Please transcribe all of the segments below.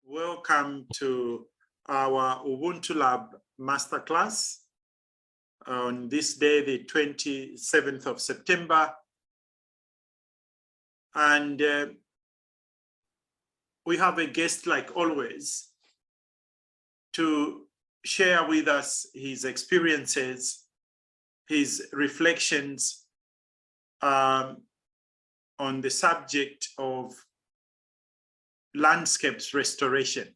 Welcome to our Ubuntu Lab Masterclass on this day, the 27th of September. And we have a guest, like always, to share with us his experiences, his reflections on the subject of landscapes restoration.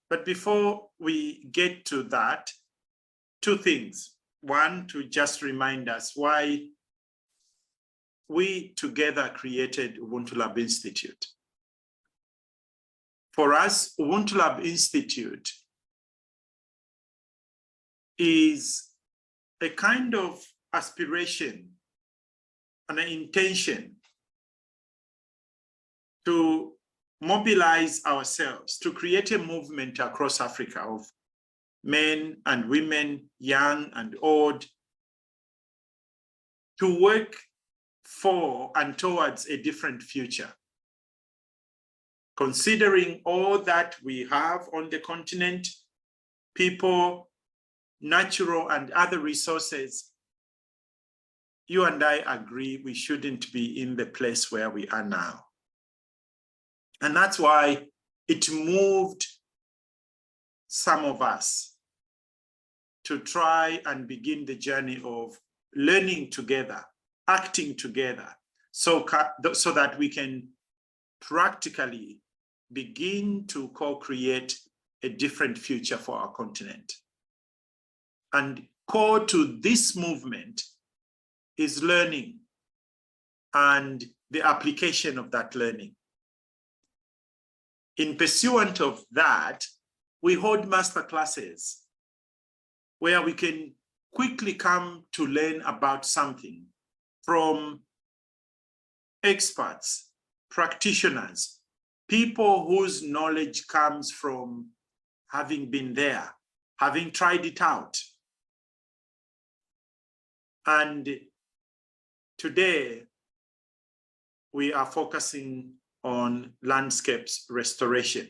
But before we get to that, two things. One, to just remind us why we together created Ubuntu Lab Institute. For us, Ubuntu Lab Institute is a kind of aspiration and an intention to mobilize ourselves, to create a movement across Africa of men and women, young and old, to work for and towards a different future. Considering all that we have on the continent, people, natural and other resources, you and I agree we shouldn't be in the place where we are now. And that's why it moved some of us to try and begin the journey of learning together, acting together, so that we can practically begin to co-create a different future for our continent. And core to this movement is learning and the application of that learning. In pursuant of that, we hold master classes where we can quickly come to learn about something from experts, practitioners, people whose knowledge comes from having been there, having tried it out. And today, we are focusing on landscapes restoration.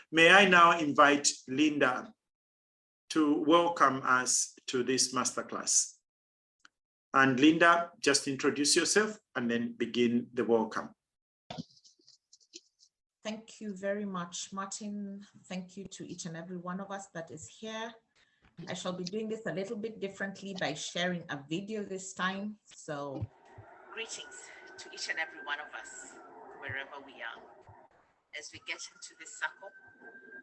May I now invite Linda to welcome us to this masterclass. And Linda, just introduce yourself and then begin the welcome. Thank you very much, Martin. Thank you to each and every one of us that is here. I shall be doing this a little bit differently by sharing a video this time. So greetings to each and every one of us, wherever we are. As we get into this circle,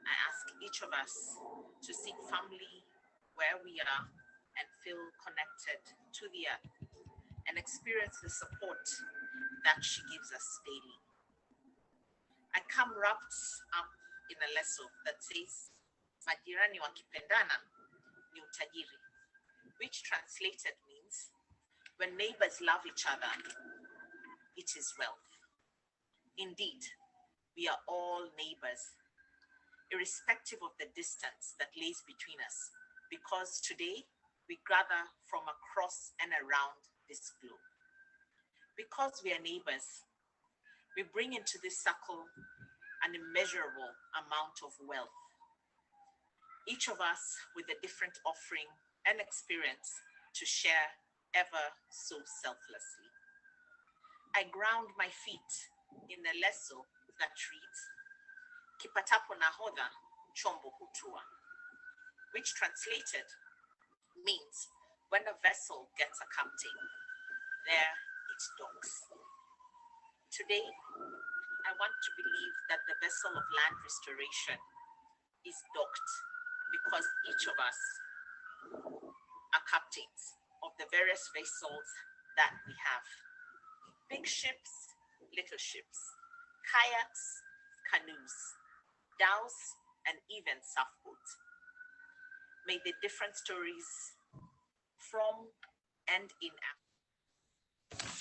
I ask each of us to seek family where we are and feel connected to the earth and experience the support that she gives us daily. I come wrapped up in a leso that says, Majirani wakipendana ni utajiri, which translated means, when neighbors love each other, it is wealth. Indeed, we are all neighbors, irrespective of the distance that lays between us, because today we gather from across and around this globe. Because we are neighbors, we bring into this circle an immeasurable amount of wealth, each of us with a different offering and experience to share ever so selflessly. I ground my feet in the leso that reads, Kipatapo nahodha, chombo hutua, which translated means when a vessel gets a captain, there it docks. Today, I want to believe that the vessel of land restoration is docked because each of us are captains of the various vessels that we have. Big ships, little ships, kayaks, canoes, dhows, and even surfboards. May the different stories from and in Africa.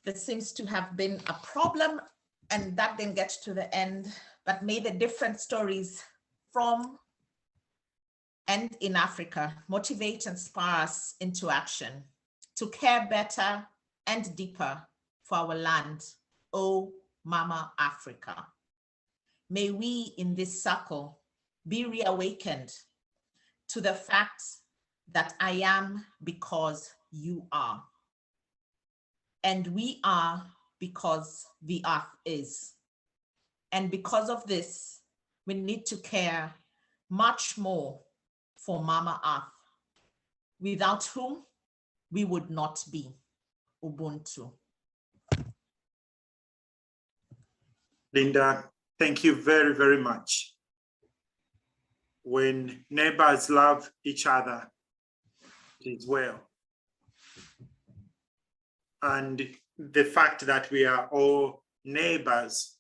There seems to have been a problem, and that didn't get to the end, but may the different stories from and in Africa motivate and inspire us into action to care better and deeper for our land, oh Mama Africa. May we in this circle be reawakened to the fact that I am because you are. And we are because the earth is. And because of this, we need to care much more for Mama Earth, without whom we would not be. Ubuntu. Linda, thank you very, very much. When neighbors love each other, it is well. And the fact that we are all neighbors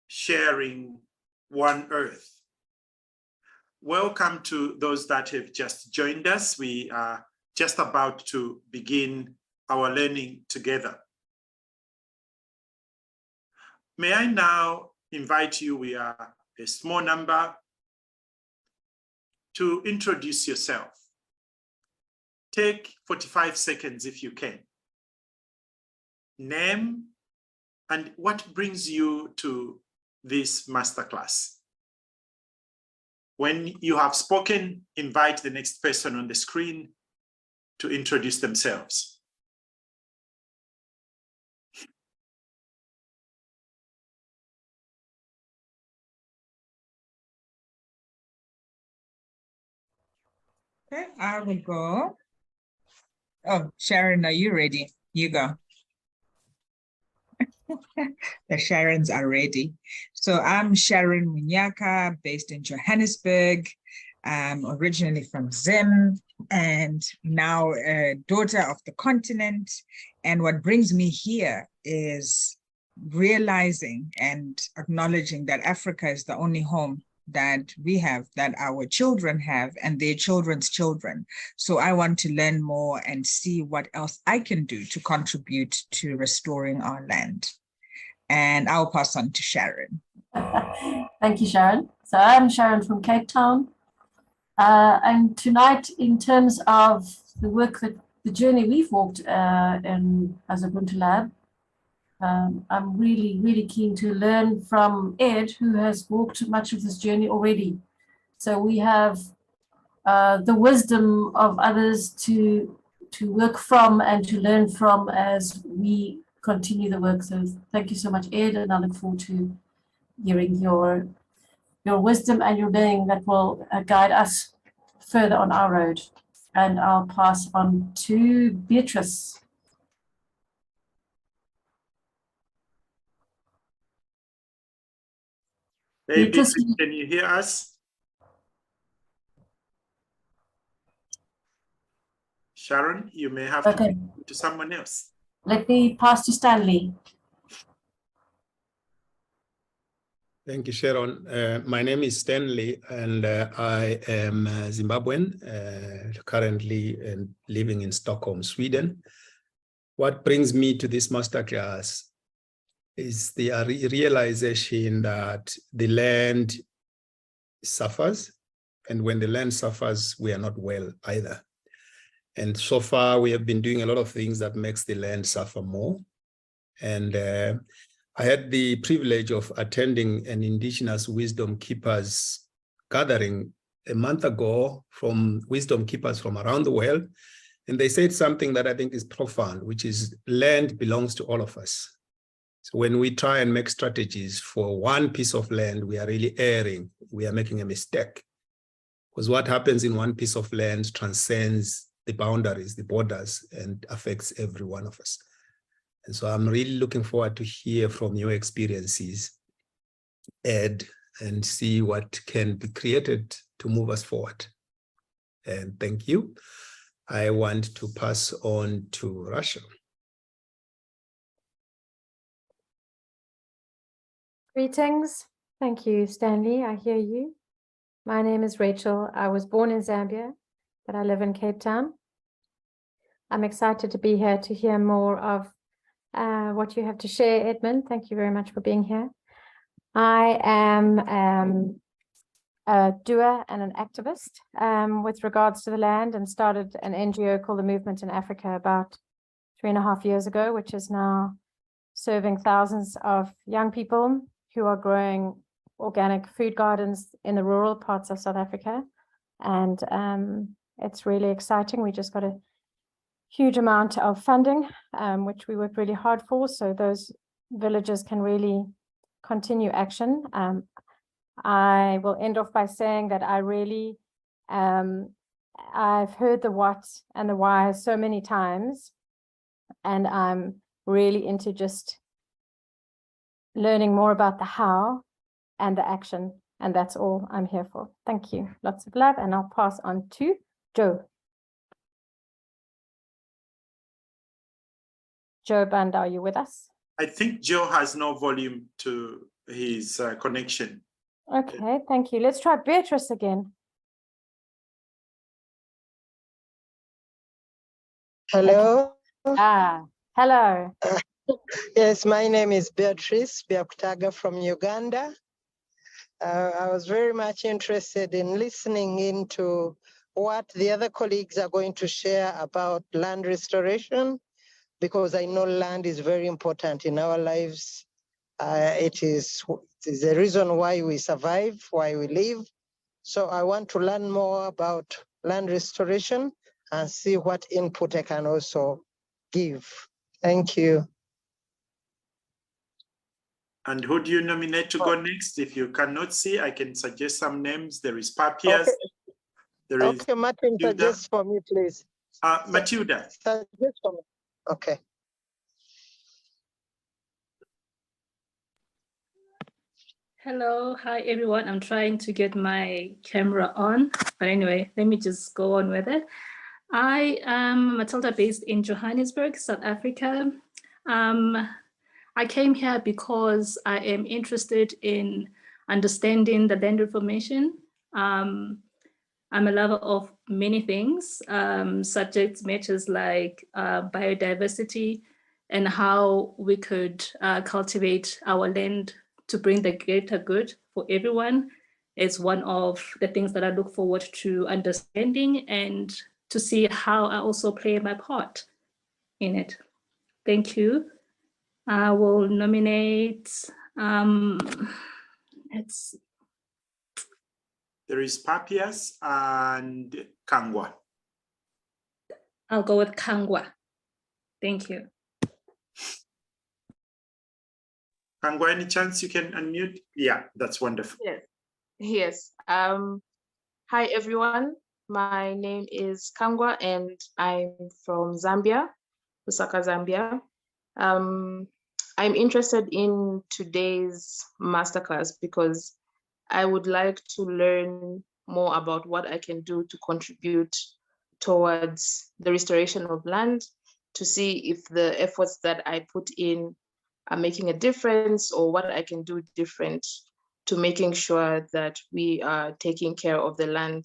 sharing one earth. Welcome to those that have just joined us. We are just about to begin our learning together. May I now invite you, we are a small number, to introduce yourself. Take 45 seconds if you can. Name and what brings you to this masterclass. When you have spoken, invite the next person on the screen to introduce themselves. Okay, I will go. Oh, Sharon, are you ready? You go. The Sharons are ready. So I'm Sharon Munyaka, based in Johannesburg. I'm originally from Zim and now a daughter of the continent. And what brings me here is realizing and acknowledging that Africa is the only home that we have, that our children have, and their children's children. So I want to learn more and see what else I can do to contribute to restoring our land. And I'll pass on to Sharon. Thank you, Sharon. So I'm Sharon from Cape Town. And tonight, in terms of the work that the journey we've walked as Ubuntu Lab, I'm really, really keen to learn from Ed, who has walked much of this journey already. So we have the wisdom of others to work from and to learn from as we continue the work. So thank you so much, Ed, and I look forward to hearing your wisdom and your learning that will guide us further on our road. And I'll pass on to Beatrice. Hey, Beatrice, can you hear us? Sharon, you may have to go to someone else. Let me pass to Stanley. Thank you, Sharon. My name is Stanley, and I am Zimbabwean, currently living in Stockholm, Sweden. What brings me to this masterclass is the realization that the land suffers, and when the land suffers, we are not well either. And so far, we have been doing a lot of things that makes the land suffer more. And I had the privilege of attending an Indigenous Wisdom Keepers gathering a month ago from wisdom keepers from around the world. And they said something that I think is profound, which is land belongs to all of us. So when we try and make strategies for one piece of land, we are really erring. We are making a mistake. Because what happens in one piece of land transcends the boundaries, the borders, and affects every one of us. And so I'm really looking forward to hear from your experiences, Ed, and see what can be created to move us forward. And thank you. I want to pass on to Rachel. Greetings. Thank you, Stanley. I hear you. My name is Rachel. I was born in Zambia, but I live in Cape Town. I'm excited to be here to hear more of what you have to share, Edmund. Thank you very much for being here. I am a doer and an activist with regards to the land, and started an NGO called the Movement in Africa about 3.5 years ago, which is now serving thousands of young people who are growing organic food gardens in the rural parts of South Africa. And it's really exciting. We just got a huge amount of funding, which we worked really hard for. So those villages can really continue action. I will end off by saying that I really, I've heard the what and the why so many times, and I'm really into just learning more about the how and the action. And that's all I'm here for. Thank you. Lots of love. And I'll pass on to Joe. Joe Banda, are you with us? I think Joe has no volume to his connection. Okay, thank you. Let's try Beatrice again. Hello. Hello. Yes, my name is Beatrice Byakutaga from Uganda. I was very much interested in listening into what the other colleagues are going to share about land restoration, because I know land is very important in our lives. It is the reason why we survive, why we live. So I want to learn more about land restoration and see what input I can also give. Thank you. And who do you nominate to go next? If you cannot see, I can suggest some names. There is Papias. Okay. There is Okay, Martin, Matilda. suggest for me, please. Matilda. Suggest for me. Okay. Hello, hi everyone. I'm trying to get my camera on, but anyway, let me just go on with it. I am Matilda, based in Johannesburg, South Africa. I came here because I am interested in understanding the land reformation. I'm a lover of many things, subject matters like biodiversity and how we could cultivate our land to bring the greater good for everyone. Is one of the things that I look forward to understanding and to see how I also play my part in it. Thank you. I will nominate, let's. There is Papias and Kangwa. I'll go with Kangwa. Thank you. Kangwa, any chance you can unmute? Yeah, that's wonderful. Yes. Yes. Hi, everyone. My name is Kangwa and I'm from Zambia, Lusaka, Zambia. I'm interested in today's masterclass because I would like to learn more about what I can do to contribute towards the restoration of land, to see if the efforts that I put in are making a difference or what I can do different to making sure that we are taking care of the land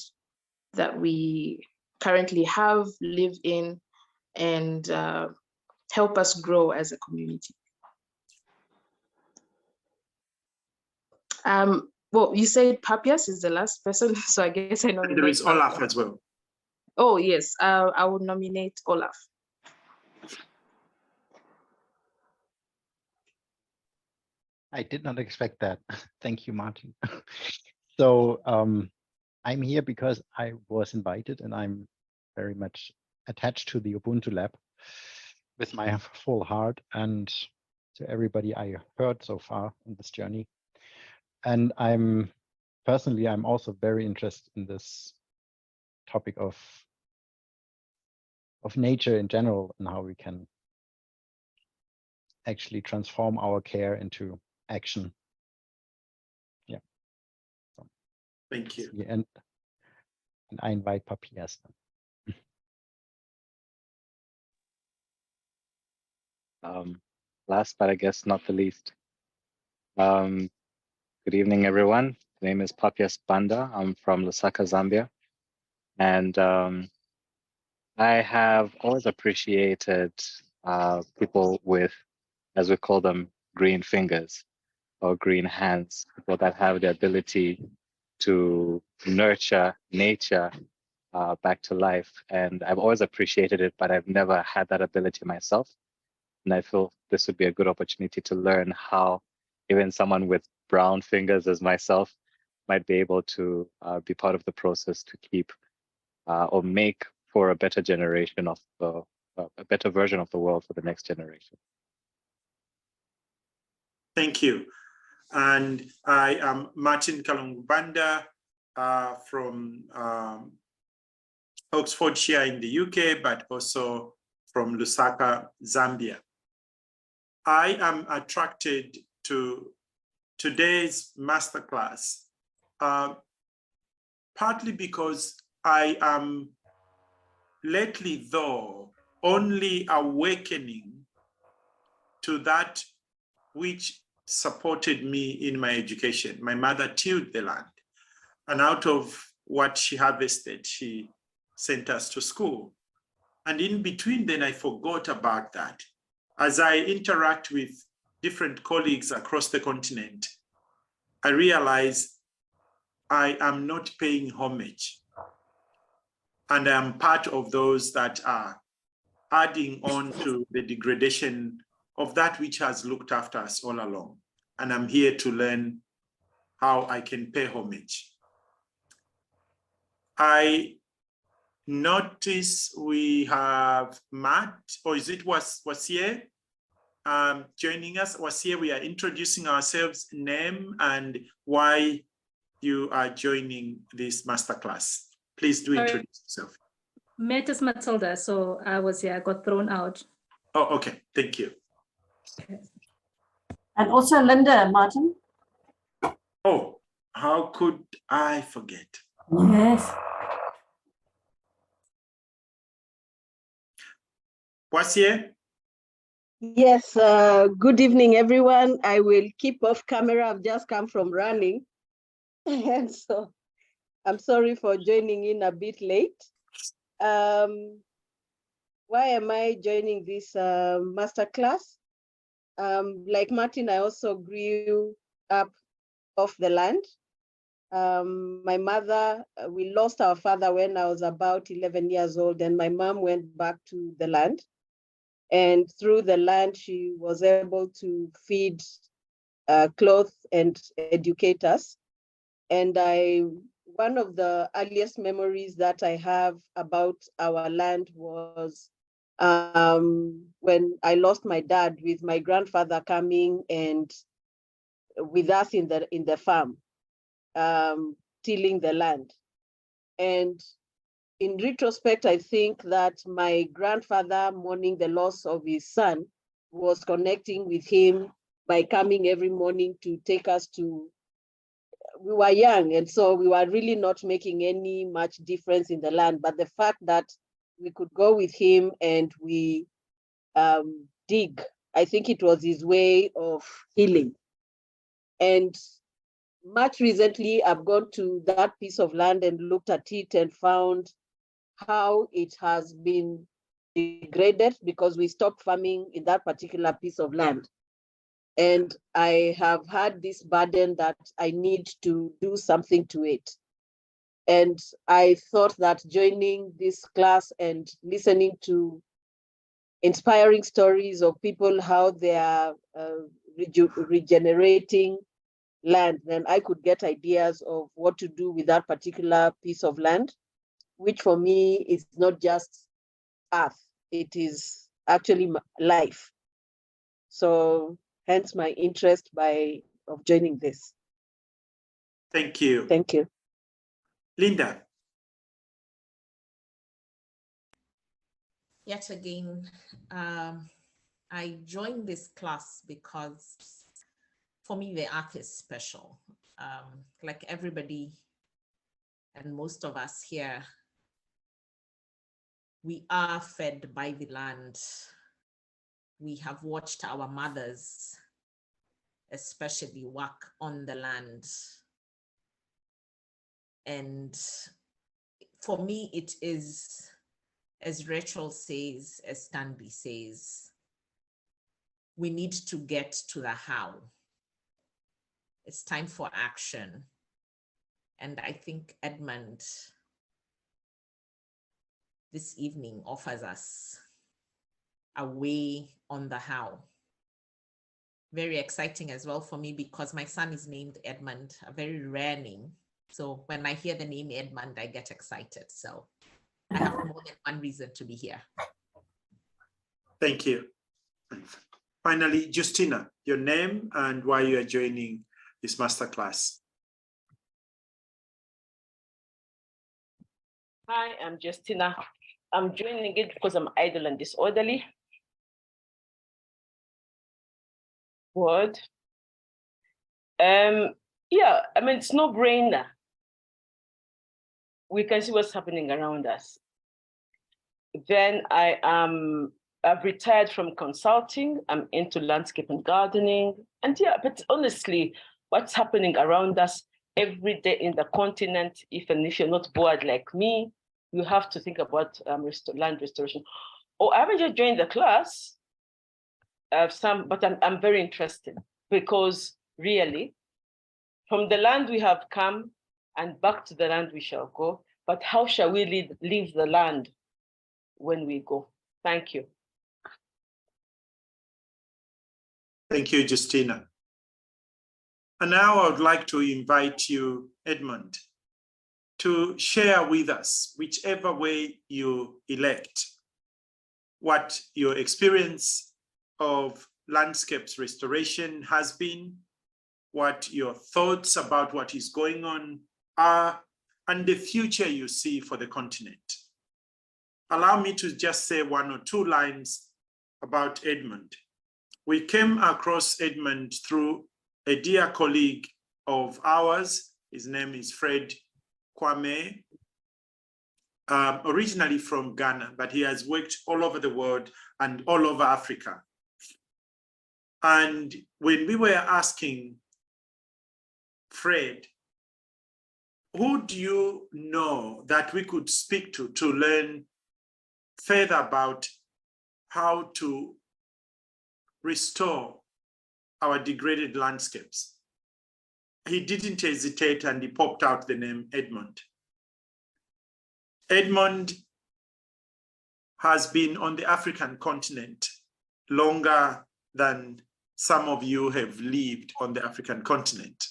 that we currently have, live in, and help us grow as a community. Well, you said Papias is the last person, so I guess I nominate. And there is Olaf as well. Oh, yes, I would nominate Olaf. I did not expect that. Thank you, Martin. So I'm here because I was invited and I'm very much attached to the Ubuntu Lab with my full heart and to everybody I heard so far in this journey. And I'm also very interested in this topic of nature in general and how we can actually transform our care into action. Yeah. So, thank you. Yeah, and I invite Papias. Last but I guess not the least. Good evening, everyone. My name is Papias Banda. I'm from Lusaka, Zambia. And I have always appreciated people with, as we call them, green fingers or green hands, people that have the ability to nurture nature back to life. And I've always appreciated it, but I've never had that ability myself. And I feel this would be a good opportunity to learn how even someone with brown fingers as myself might be able to be part of the process to keep or make for a better generation of a better version of the world for the next generation. Thank you. And I am Martin Kalungubanda from Oxfordshire in the UK, but also from Lusaka, Zambia. I am attracted to today's masterclass, partly because I am lately, though, only awakening to that which supported me in my education. My mother tilled the land, and out of what she harvested, she sent us to school. And in between then, I forgot about that. As I interact with different colleagues across the continent, I realize I am not paying homage. And I am part of those that are adding on to the degradation of that which has looked after us all along. And I'm here to learn how I can pay homage. I notice we have Matt, or is it Wasie, joining us. Wasie, we are introducing ourselves, name and why you are joining this masterclass. Please do introduce yourself. Metis Matilda, so I got thrown out. Oh, okay, thank you. And also Linda, Martin. Oh, how could I forget? Yes. Wasie? Yes, good evening, everyone. I will keep off camera. I've just come from running. And so I'm sorry for joining in a bit late. Why am I joining this masterclass? Like Martin, I also grew up off the land. My mother, we lost our father when I was about 11 years old, and my mom went back to the land. And through the land, she was able to feed, clothe, and educate us. And one of the earliest memories that I have about our land was when I lost my dad, with my grandfather coming and with us in the farm, tilling the land. And in retrospect, I think that my grandfather, mourning the loss of his son, was connecting with him by coming every morning to take us to, we were young, and so we were really not making any much difference in the land. But the fact that we could go with him and we dig, I think it was his way of healing. And much recently, I've gone to that piece of land and looked at it and found how it has been degraded because we stopped farming in that particular piece of land. And I have had this burden that I need to do something to it. And I thought that joining this class and listening to inspiring stories of people, how they are regenerating land, then I could get ideas of what to do with that particular piece of land, which for me is not just earth, it is actually life. So hence my interest of joining this. Thank you. Thank you. Linda. Yet again, I joined this class because for me, the earth is special. Like everybody and most of us here, we are fed by the land. We have watched our mothers, especially, work on the land. And for me, it is, as Rachel says, as Stanley says, we need to get to the how. It's time for action. And I think Edmund this evening offers us away on the how. Very exciting as well for me because my son is named Edmund, a very rare name. So when I hear the name Edmund, I get excited. So I have more than one reason to be here. Thank you. Finally, Justina, your name and why you are joining this masterclass. Hi, I'm Justina. I'm joining it because I'm idle and disorderly. Word. Yeah, I mean, it's no brainer. We can see what's happening around us. Then I've retired from consulting. I'm into landscape and gardening. And yeah, but honestly, what's happening around us every day in the continent, if you're not bored like me, you have to think about land restoration. Oh, I haven't just joined the class, but I'm very interested because really, from the land we have come and back to the land we shall go, but how shall we leave the land when we go? Thank you. Thank you, Justina. And now I would like to invite you, Edmund, to share with us, whichever way you elect, what your experience of landscapes restoration has been, what your thoughts about what is going on are, and the future you see for the continent. Allow me to just say one or two lines about Edmund. We came across Edmund through a dear colleague of ours. His name is Fred Kwame, originally from Ghana, but he has worked all over the world and all over Africa. And when we were asking Fred, who do you know that we could speak to learn further about how to restore our degraded landscapes? He didn't hesitate and he popped out the name Edmund. Edmund has been on the African continent longer than some of you have lived on the African continent.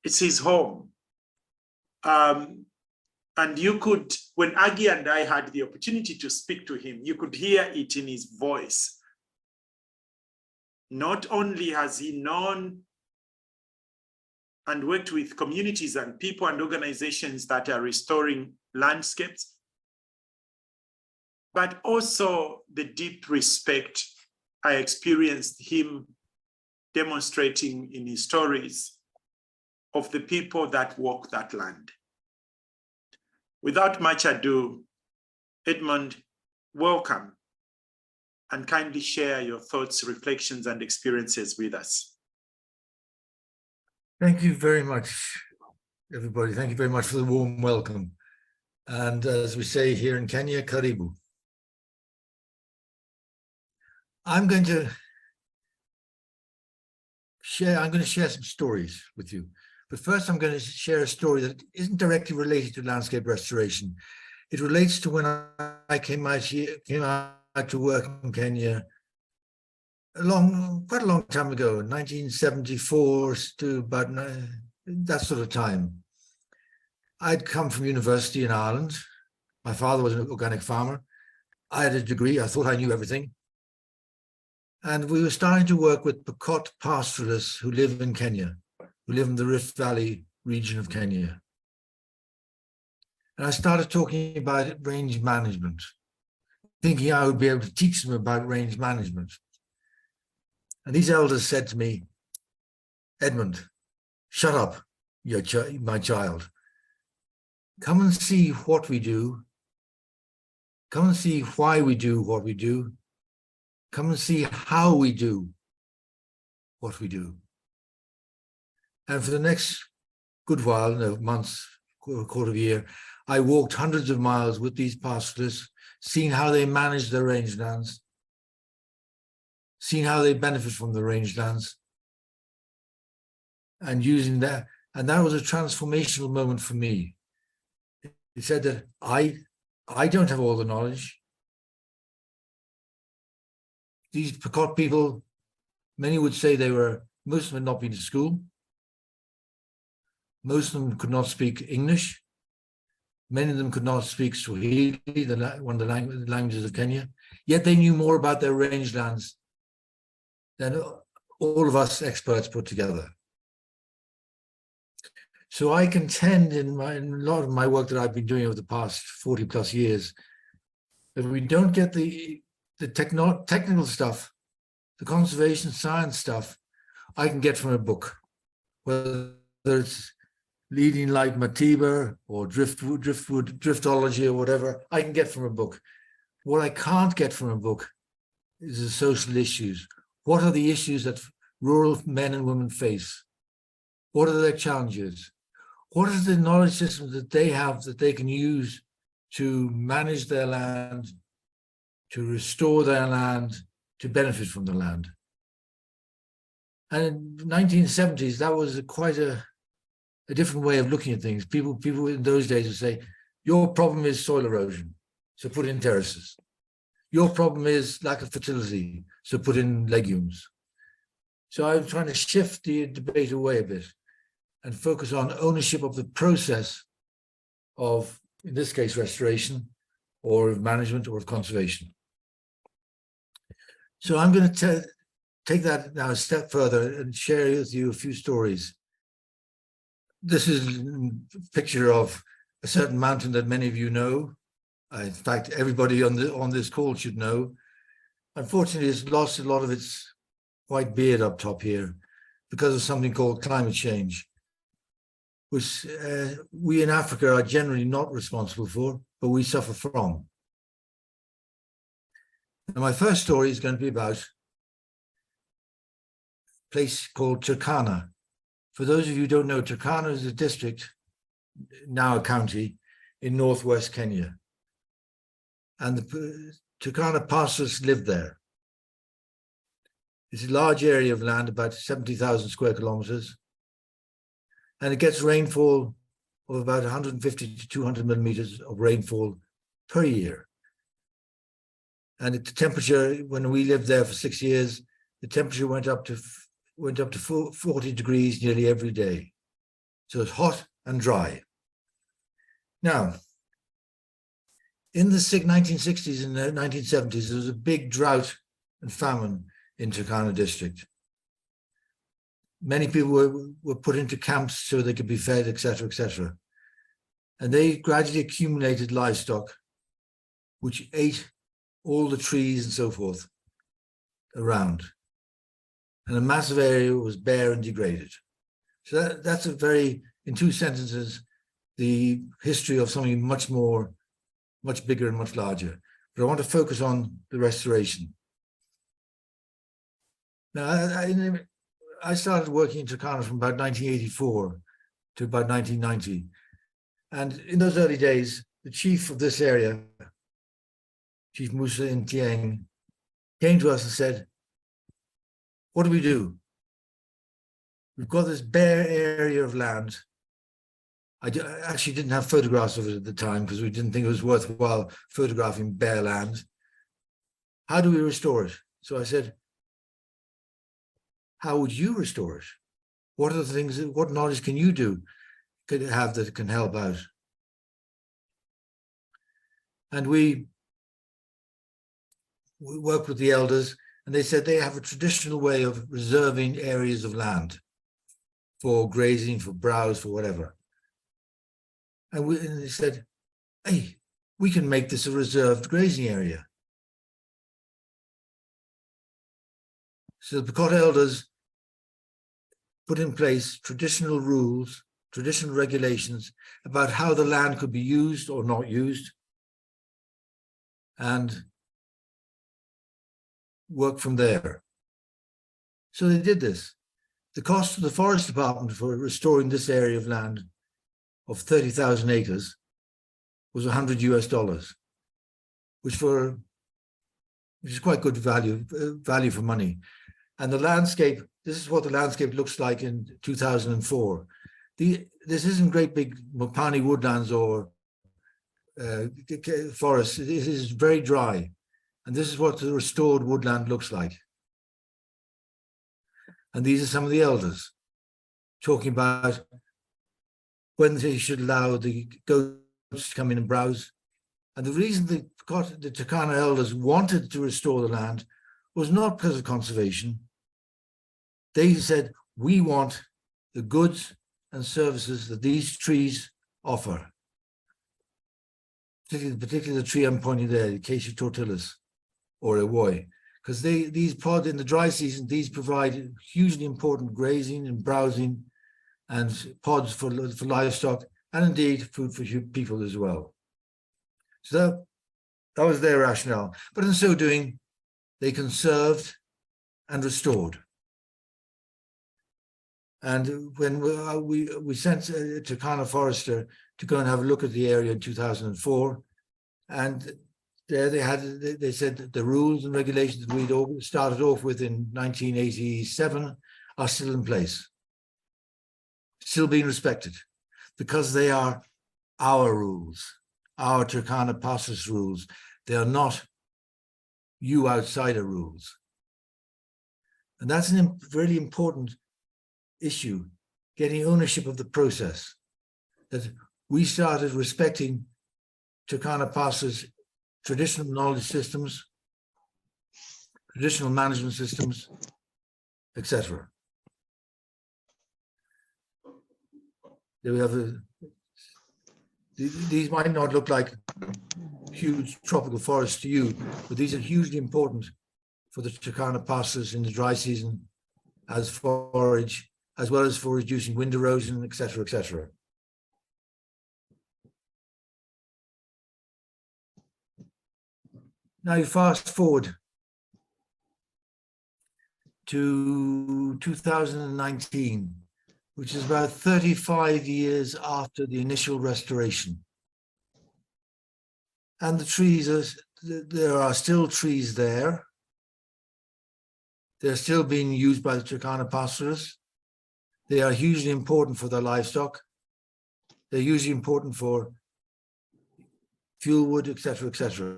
It's his home. And you could, when Aggie and I had the opportunity to speak to him, you could hear it in his voice. Not only has he known and worked with communities and people and organizations that are restoring landscapes, but also the deep respect I experienced him demonstrating in his stories of the people that walk that land. Without much ado, Edmund, welcome, and kindly share your thoughts, reflections, and experiences with us. Thank you very much, everybody. Thank you very much for the warm welcome. And as we say here in Kenya, karibu. I'm going to share some stories with you. But first, I'm going to share a story that isn't directly related to landscape restoration. It relates to when I came out to work in Kenya quite a long time ago, 1974 to about that sort of time. I'd come from university in Ireland. My father was an organic farmer. I had a degree. I thought I knew everything. And we were starting to work with Pokot pastoralists who live in Kenya, who live in the Rift Valley region of Kenya. And I started talking about range management, thinking I would be able to teach them about range management. And these elders said to me, Edmund, shut up, my child. Come and see what we do. Come and see why we do what we do. Come and see how we do what we do. And for the next good while, months, quarter of a year, I walked hundreds of miles with these pastoralists, seeing how they manage their rangelands, seeing how they benefit from the rangelands, and using that. And that was a transformational moment for me. It said that I don't have all the knowledge. these Pekot people, many would say most of them had not been to school. Most of them could not speak English. Many of them could not speak Swahili, one of the languages of Kenya. Yet they knew more about their rangelands than all of us experts put together. So I contend in a lot of my work that I've been doing over the past 40 plus years, that we don't get the technical stuff, the conservation science stuff, I can get from a book, whether it's Leading Like Matiba or driftology or whatever, I can get from a book. What I can't get from a book is the social issues. What are the issues that rural men and women face? What are their challenges? What is the knowledge system that they have that they can use to manage their land, to restore their land, to benefit from the land? And in the 1970s, that was quite a different way of looking at things. People in those days would say, your problem is soil erosion, so put in terraces. Your problem is lack of fertility, so put in legumes. So I'm trying to shift the debate away a bit and focus on ownership of the process of, in this case, restoration or of management or of conservation. So I'm going to take that now a step further and share with you a few stories. This is a picture of a certain mountain that many of you know. In fact, everybody on this call should know. Unfortunately, it's lost a lot of its white beard up top here because of something called climate change, which we in Africa are generally not responsible for, but we suffer from. And my first story is going to be about a place called Turkana. For those of you who don't know, Turkana is a district, now a county, in northwest Kenya. And the Turkana pastoralists live there. It's a large area of land, about 70,000 square kilometers. And it gets rainfall of about 150 to 200 millimeters of rainfall per year. And the temperature, when we lived there for 6 years, the temperature went up to 40 degrees nearly every day. So it's hot and dry. Now, in the 1960s and 1970s, there was a big drought and famine in Turkana district. Many people were put into camps so they could be fed, etc., etc. And they gradually accumulated livestock, which ate all the trees and so forth around. And a massive area was bare and degraded. So that's a very, in two sentences, the history of something much bigger and much larger. But I want to focus on the restoration. Now, I started working in Turkana from about 1984 to about 1990. And in those early days, the chief of this area, Chief Musa Ntieng, came to us and said, what do we do? We've got this bare area of land. I actually didn't have photographs of it at the time because we didn't think it was worthwhile photographing bare land. How do we restore it? So I said, how would you restore it? What are the things, what knowledge can you have that can help out? And we worked with the elders, and they said they have a traditional way of reserving areas of land for grazing, for browse, for whatever. And they said, hey, we can make this a reserved grazing area. So the Pekot elders put in place traditional rules, traditional regulations about how the land could be used or not used, and work from there. So they did this. The cost of the forest department for restoring this area of land of 30,000 acres was $100 US, which is quite good value for money. And the landscape, this is what the landscape looks like in 2004. This isn't great big Mopani woodlands or forests. It is very dry. And this is what the restored woodland looks like. And these are some of the elders talking about when they should allow the goats to come in and browse. And the reason the Turkana elders wanted to restore the land was not because of conservation. They said, we want the goods and services that these trees offer. Particularly the tree I'm pointing there, the Acacia tortilis or Ewoi, because these pods in the dry season, these provide hugely important grazing and browsing and pods for livestock, and indeed food for people as well. So that was their rationale. But in so doing, they conserved and restored. And when we sent a Turkana forester to go and have a look at the area in 2004, and there they said that the rules and regulations that we'd started off with in 1987 are still in place, still being respected, because they are our rules, our Turkana Passes rules. They are not you outsider rules. And that's a really important issue, getting ownership of the process, that we started respecting Turkana Passes traditional knowledge systems, traditional management systems, etc. There we have these might not look like huge tropical forests to you, but these are hugely important for the Turkana Passes in the dry season as forage, as well as for reducing wind erosion, etc., etc. Now you fast forward to 2019, which is about 35 years after the initial restoration. And the trees, there are still trees there. They're still being used by the Turkana pastoralists. They are hugely important for their livestock. They're hugely important for fuel wood, etc., etc.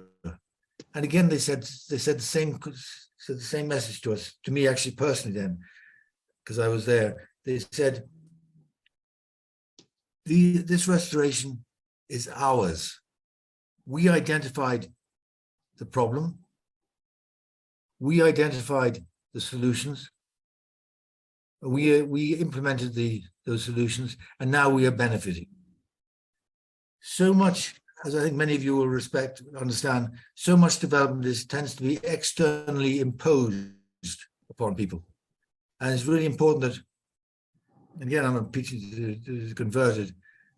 And again, they said the same message to us, to me actually personally then, because I was there. They said, this restoration is ours. We identified the problem. We identified the solutions. We implemented those solutions, and now we are benefiting. So much, as I think many of you will understand, so much development tends to be externally imposed upon people. And it's really important that, again, I'm preaching to the converted,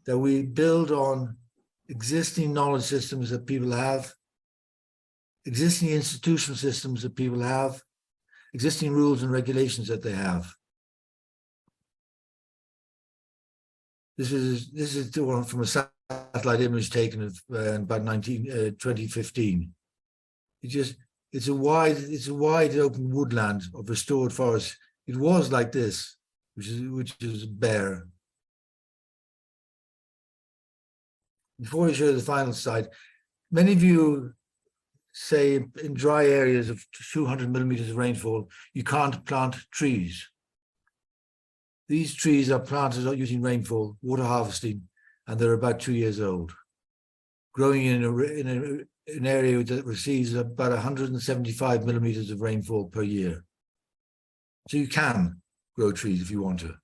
that we build on existing knowledge systems that people have, existing institutional systems that people have, existing rules and regulations that they have. This is the one from a satellite image taken of about 2015. It's a wide open woodland of restored forest. It was like this, which is bare. Before I show the final slide, many of you say in dry areas of 200 millimeters of rainfall, you can't plant trees. These trees are planted using rainfall, water harvesting, and they're about 2 years old, growing in an area that receives about 175 millimeters of rainfall per year. So you can grow trees if you want to.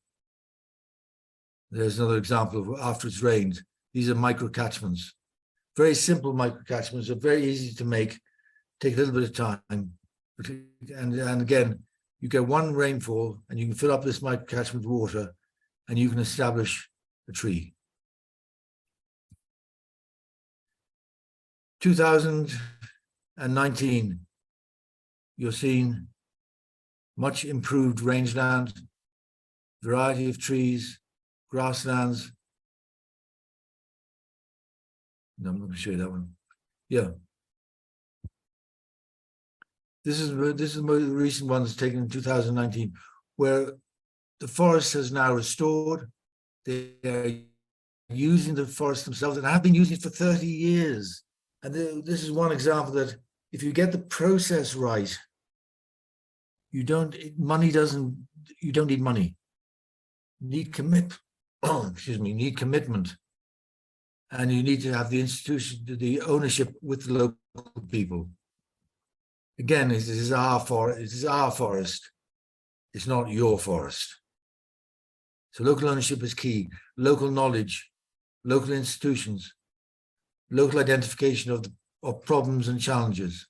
There's another example of after it's rained. These are microcatchments. Very simple microcatchments, are very easy to make, take a little bit of time. And again, you get one rainfall and you can fill up this microcatchment with water and you can establish a tree. 2019, you're seeing much improved rangeland, variety of trees, grasslands. No, I'm not going to show you that one. Yeah. This is the most recent ones taken in 2019, where the forest has now restored. They are using the forest themselves and have been using it for 30 years. And this is one example that if you get the process right, you don't need money. You need need commitment. And you need to have the institution, the ownership with the local people. Again, it is our forest. It's not your forest. So local ownership is key. Local knowledge, local institutions, local identification of problems and challenges.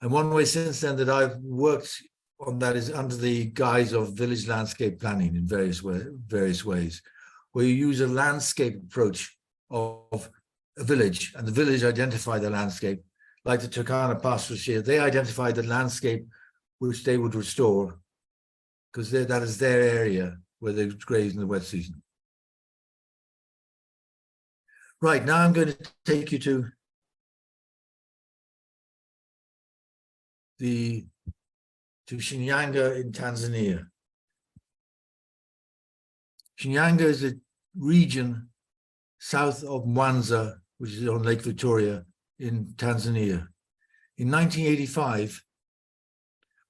And one way since then that I've worked on that is under the guise of village landscape planning in various ways, where you use a landscape approach of a village, and the village identify the landscape, like the Turkana pastoralists here. They identify the landscape which they would restore, because that is their area where they graze in the wet season. Right, now I'm going to take you to Shinyanga in Tanzania. Shinyanga is a region south of Mwanza, which is on Lake Victoria in Tanzania. In 1985,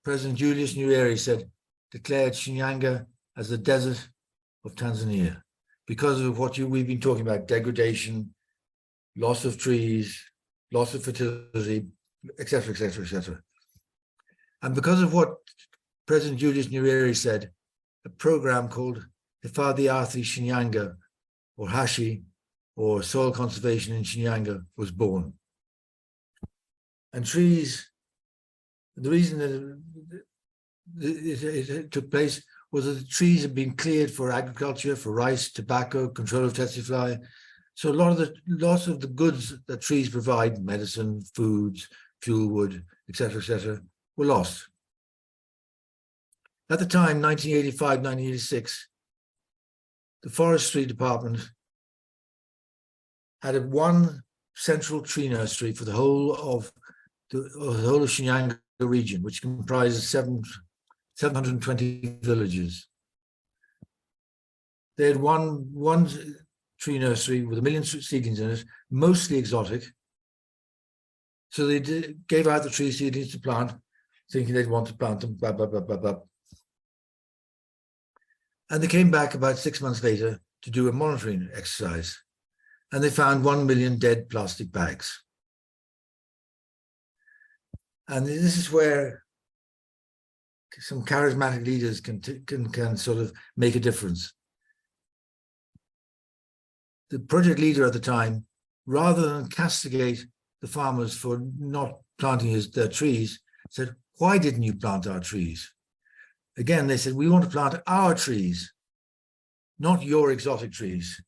President Julius Nyerere declared Shinyanga as the desert of Tanzania because of what we've been talking about: degradation, loss of trees, loss of fertility, etc., etc., etc. And because of what President Julius Nyerere said, a program called Hifadhi Ardhi Shinyanga, or HASHI, or Soil Conservation in Shinyanga, was born. And trees, the reason that it took place was that the trees had been cleared for agriculture, for rice, tobacco, control of tsetse fly. So lots of the goods that trees provide, medicine, foods, fuel wood, etc., were lost. At the time, 1985, 1986, the forestry department had one central tree nursery for the whole of Shinyanga region, which comprises 720 villages. They had one tree nursery with 1 million seedlings in it, mostly exotic. So they gave out the tree seedlings to plant, thinking they'd want to plant them, blah, blah, blah, blah, blah. And they came back about 6 months later to do a monitoring exercise. And they found 1 million dead plastic bags. And this is where some charismatic leaders can sort of make a difference. The project leader at the time, rather than castigate the farmers for not planting their trees, said, "Why didn't you plant our trees?" Again, they said, "We want to plant our trees, not your exotic trees."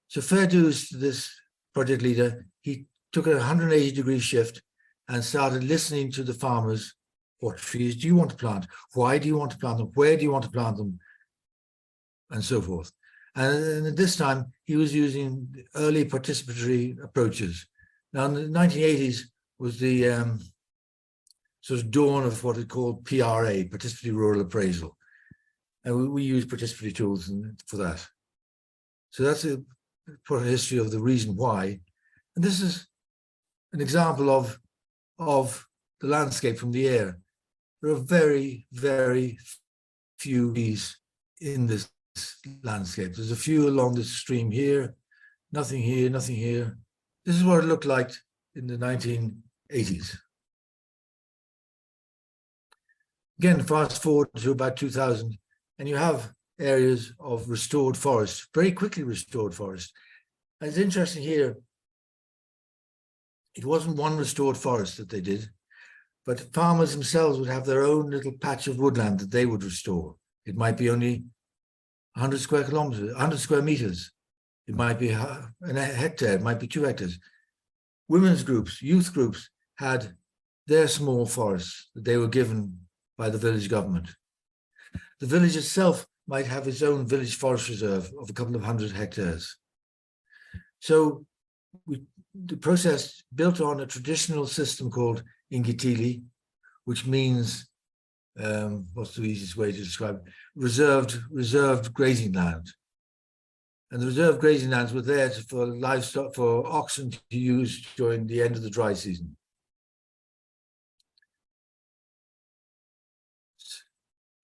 So fair dues to this project leader. He took a 180-degree shift and started listening to the farmers. What trees do you want to plant? Why do you want to plant them? Where do you want to plant them? And so forth. And at this time, he was using early participatory approaches. Now, in the 1980s was the sort of dawn of what it called PRA, Participatory Rural Appraisal. And we use participatory tools for that. So that's a history of the reason why. And this is an example of the landscape from the air. There are very, very few trees in this landscape. There's a few along the stream here, nothing here, nothing here. This is what it looked like in the 1980s. Again, fast forward to about 2000, and you have areas of restored forest, very quickly restored forest. And it's interesting here, it wasn't one restored forest that they did, but farmers themselves would have their own little patch of woodland that they would restore. It might be only 100 square kilometers, 100 square meters. It might be a hectare, it might be 2 hectares. Women's groups, youth groups had their small forests that they were given by the village government. The village itself might have its own village forest reserve of a couple of 100 hectares. So the process built on a traditional system called Ingitili, which means, what's the easiest way to describe it? Reserved grazing land. And the reserved grazing lands were there for livestock, for oxen to use during the end of the dry season.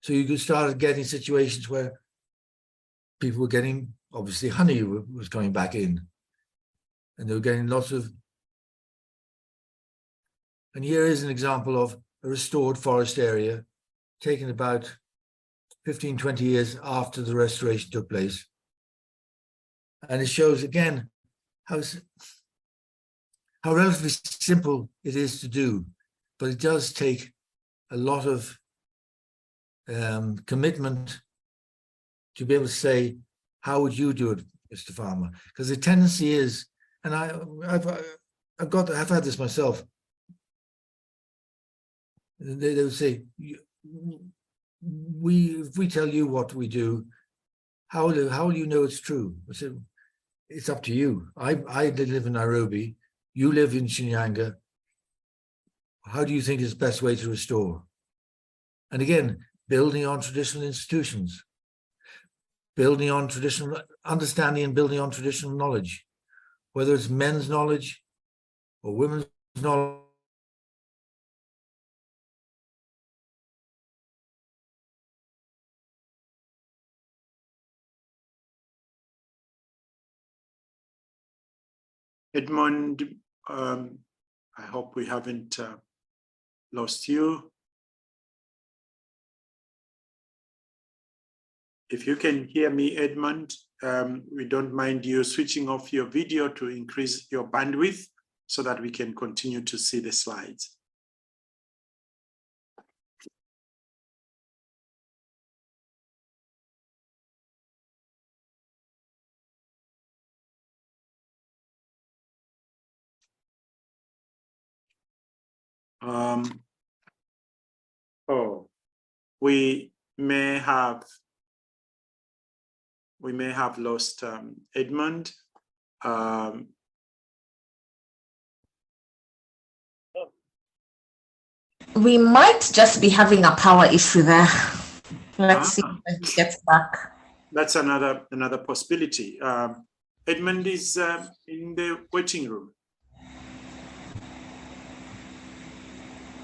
So you could start getting situations where people were getting, obviously honey was coming back in, and they were getting lots of, and here is an example of a restored forest area taken about 15, 20 years after the restoration took place. And it shows again how relatively simple it is to do, but it does take a lot of commitment to be able to say, how would you do it, Mr. Farmer? Because the tendency is, and I've had this myself. They would say, if we tell you what we do, how will you know it's true? I said, it's up to you. I live in Nairobi. You live in Shinyanga. How do you think is the best way to restore? And again, building on traditional institutions, building on traditional understanding and building on traditional knowledge, whether it's men's knowledge or women's knowledge. Edmund, I hope we haven't lost you. If you can hear me, Edmund, we don't mind you switching off your video to increase your bandwidth so that we can continue to see the slides. We may have lost Edmund. We might just be having a power issue there. Let's see when he gets back. That's another possibility. Edmund is in the waiting room.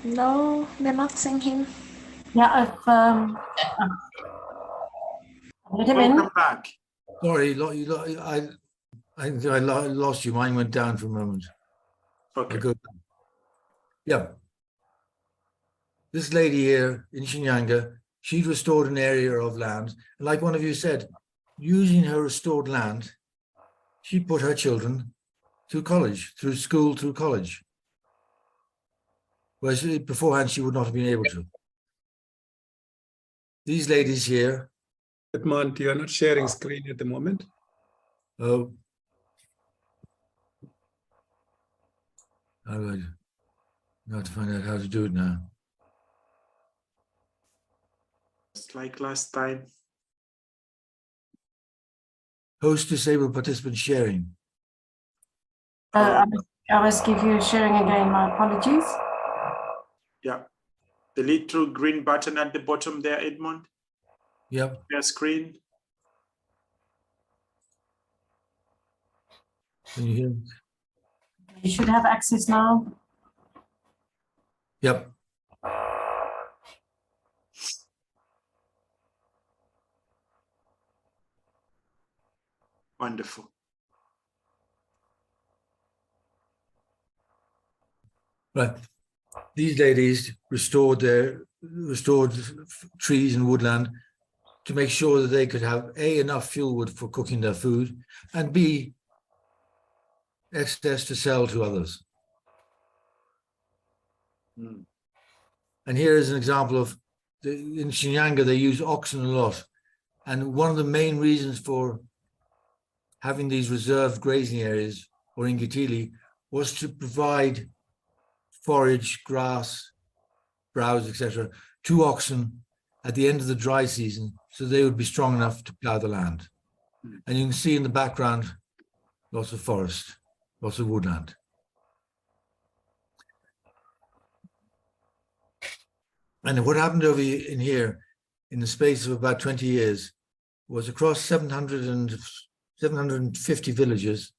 No, they're not seeing him. Yeah, I've let him in. Welcome back. Sorry, I think I lost you. Mine went down for a moment. Okay. Yeah. This lady here in Shinyanga, she'd restored an area of land. And like one of you said, using her restored land, she put her children through college, through school, through college. Whereas beforehand, she would not have been able to. These ladies here. Edmund, you're not sharing screen at the moment. Oh. I would have to find out how to do it now. It's like last time. Host disabled participant sharing. I must give you sharing again. My apologies. Yeah. The little green button at the bottom there, Edmund. Yep. Your screen. Can you hear me? You should have access now. Yep. Wonderful. Right. These ladies restored trees and woodland to make sure that they could have A, enough fuel wood for cooking their food, and B, excess to sell to others. Mm. And here is an example of, in Shinyanga, they use oxen a lot. And one of the main reasons for having these reserved grazing areas, or Ingitili, was to provide forage, grass, browse, etc., to oxen at the end of the dry season, so they would be strong enough to plow the land. And you can see in the background, lots of forest, lots of woodland. And what happened over in here, in the space of about 20 years, was across 750 villages,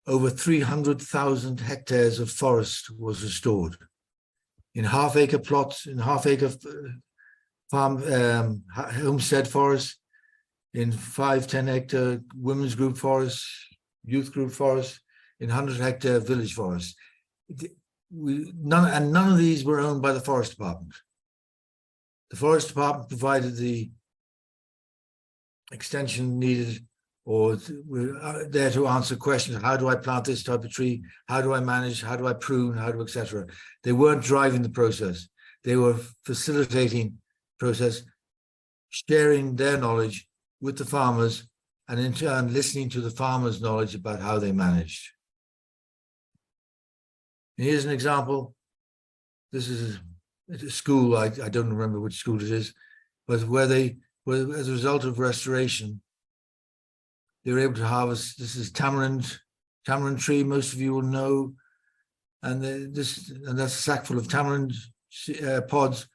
over 300,000 hectares of forest was restored in half-acre plots, in half-acre homestead forests, in 5-10 hectare women's group forests, youth group forests, in 100-hectare village forests. None of these were owned by the Forest Department. The Forest Department provided the extension needed, or we're there to answer questions. How do I plant this type of tree? How do I manage? How do I prune? How do, etc. They weren't driving the process. They were facilitating process, sharing their knowledge with the farmers, and in turn listening to the farmers' knowledge about how they managed. And here's an example. This is a school, I don't remember which school it is, but where as a result of restoration, they were able to harvest, this is tamarind tree, most of you will know, and that's a sack full of tamarind pods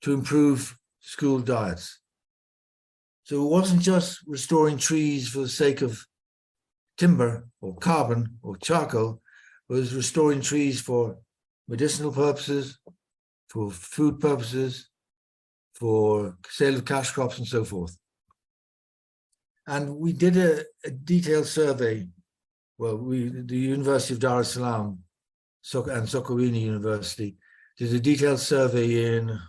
to improve school diets. So it wasn't just restoring trees for the sake of timber or carbon or charcoal, it was restoring trees for medicinal purposes, for food purposes, for sale of cash crops and so forth. And we did a detailed survey. Well, the University of Dar es Salaam and Sokoine University did a detailed survey in,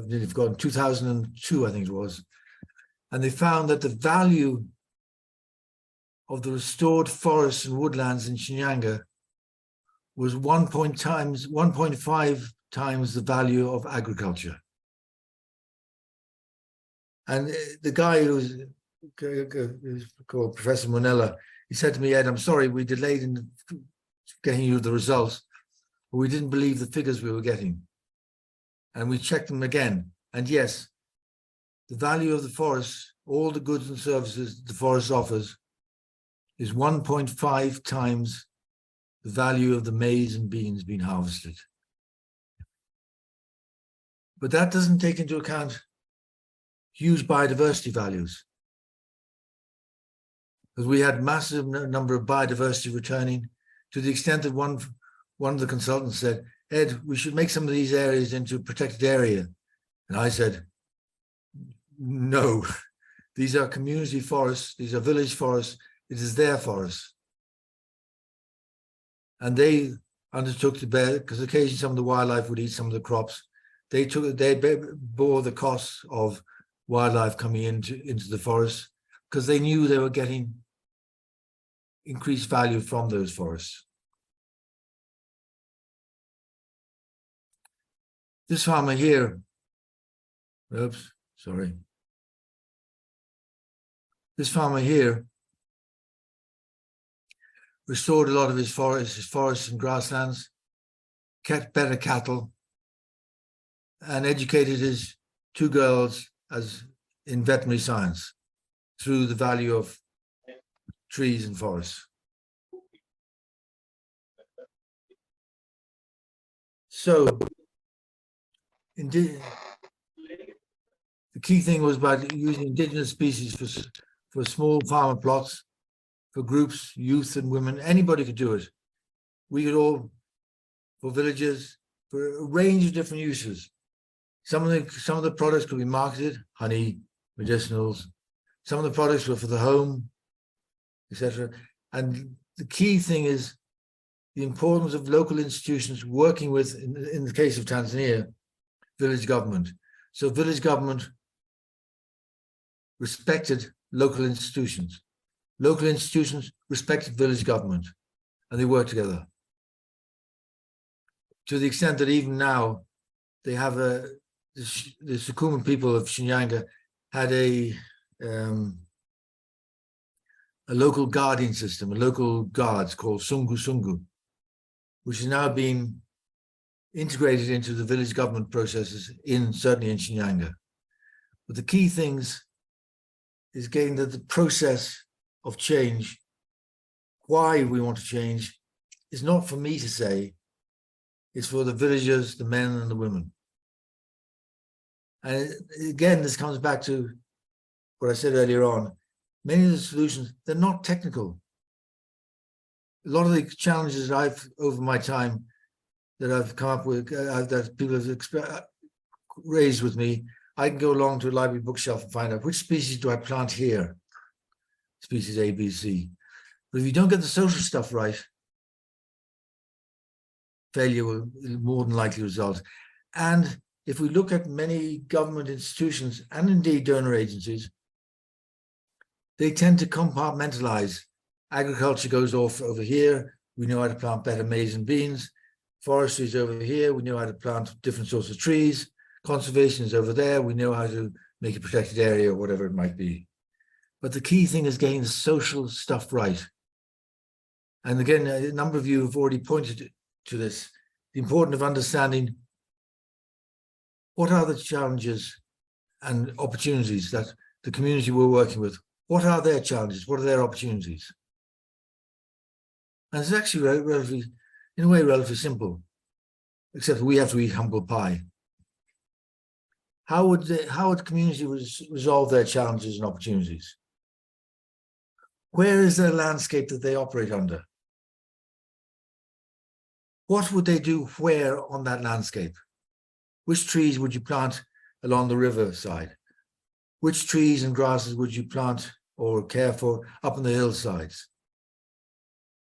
they've got in 2002, I think it was. And they found that the value of the restored forests and woodlands in Shinyanga was 1.5 times the value of agriculture. And the guy who's called Professor Monella, he said to me, Ed, I'm sorry, we delayed in getting you the results, but we didn't believe the figures we were getting. And we checked them again. And yes, the value of the forest, all the goods and services the forest offers, is 1.5 times the value of the maize and beans being harvested. But that doesn't take into account huge biodiversity values. Because we had massive number of biodiversity returning, to the extent that one of the consultants said, Ed, we should make some of these areas into a protected area. And I said, no, these are community forests, these are village forests, it is their forests. And they undertook to bear, because occasionally some of the wildlife would eat some of the crops, they bore the costs of wildlife coming into the forest, because they knew they were getting increased value from those forests. This farmer here, oops, sorry. This farmer here restored a lot of his forests and grasslands, kept better cattle, and educated his 2 girls in veterinary science through the value of trees and forests. So, indeed, the key thing was about using indigenous species for small farmer plots, for groups, youth and women. Anybody could do it. We could all, for villages, for a range of different uses. Some of the products could be marketed, honey, medicinals. Some of the products were for the home, etc. And the key thing is the importance of local institutions working with, in the case of Tanzania, village government. So village government respected local institutions. Local institutions respected village government, and they worked together. To the extent that even now, they have the Sukuma people of Shinyanga had a local guarding system, a local guards called Sungu Sungu, which is now being integrated into the village government processes certainly in Shinyanga. But the key things is getting that the process of change, why we want to change, is not for me to say, it's for the villagers, the men and the women. And again, this comes back to what I said earlier on. Many of the solutions, they're not technical. A lot of the challenges over my time that I've come up with, that people have raised with me, I can go along to a library bookshelf and find out which species do I plant here, species A, B, C. But if you don't get the social stuff right, failure will more than likely result. And if we look at many government institutions and indeed donor agencies, they tend to compartmentalize. Agriculture goes off over here. We know how to plant better maize and beans. Forestry is over here. We know how to plant different sorts of trees. Conservation is over there. We know how to make a protected area or whatever it might be. But the key thing is getting the social stuff right. And again, a number of you have already pointed to this, the importance of understanding what are the challenges and opportunities that the community we're working with, what are their challenges? What are their opportunities? And it's actually relatively, in a way, relatively simple, except we have to eat humble pie. How would the community resolve their challenges and opportunities? Where is their landscape that they operate under? What would they do where on that landscape? Which trees would you plant along the riverside? Which trees and grasses would you plant or care for up on the hillsides?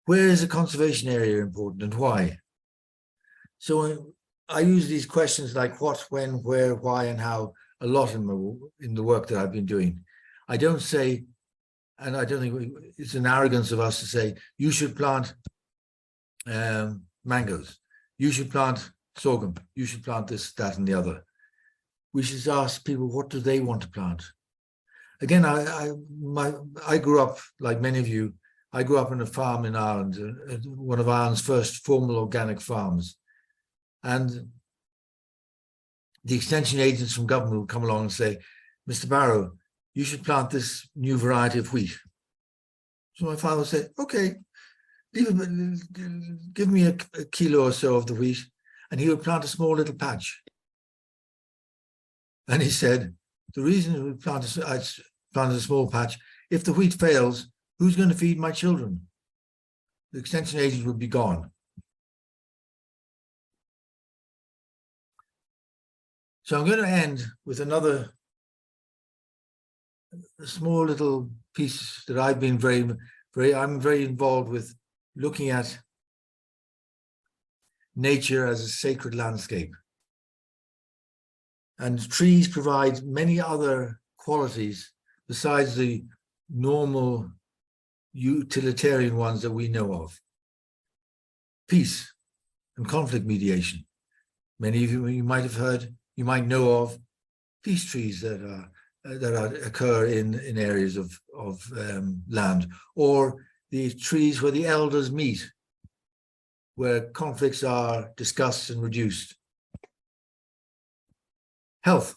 Where is the conservation area important and why? So I use these questions like what, when, where, why, and how a lot in the work that I've been doing. I don't say, and I don't think it's an arrogance of us to say, you should plant mangoes, you should plant sorghum, you should plant this, that, and the other. We should ask people, what do they want to plant? Again, I grew up, like many of you, I grew up on a farm in Ireland, one of Ireland's first formal organic farms. And the extension agents from government would come along and say, Mr. Barrow, you should plant this new variety of wheat. So my father would say, okay, give me a kilo or so of the wheat, and he would plant a small little patch. And he said, the reason we planted a small patch, if the wheat fails, who's going to feed my children? The extension agent would be gone. So I'm going to end with another small little piece that I've been I'm very involved with, looking at nature as a sacred landscape. And trees provide many other qualities besides the normal utilitarian ones that we know of. Peace and conflict mediation. Many of you might have heard, you might know of peace trees that occur in areas of land, or the trees where the elders meet, where conflicts are discussed and reduced. Health.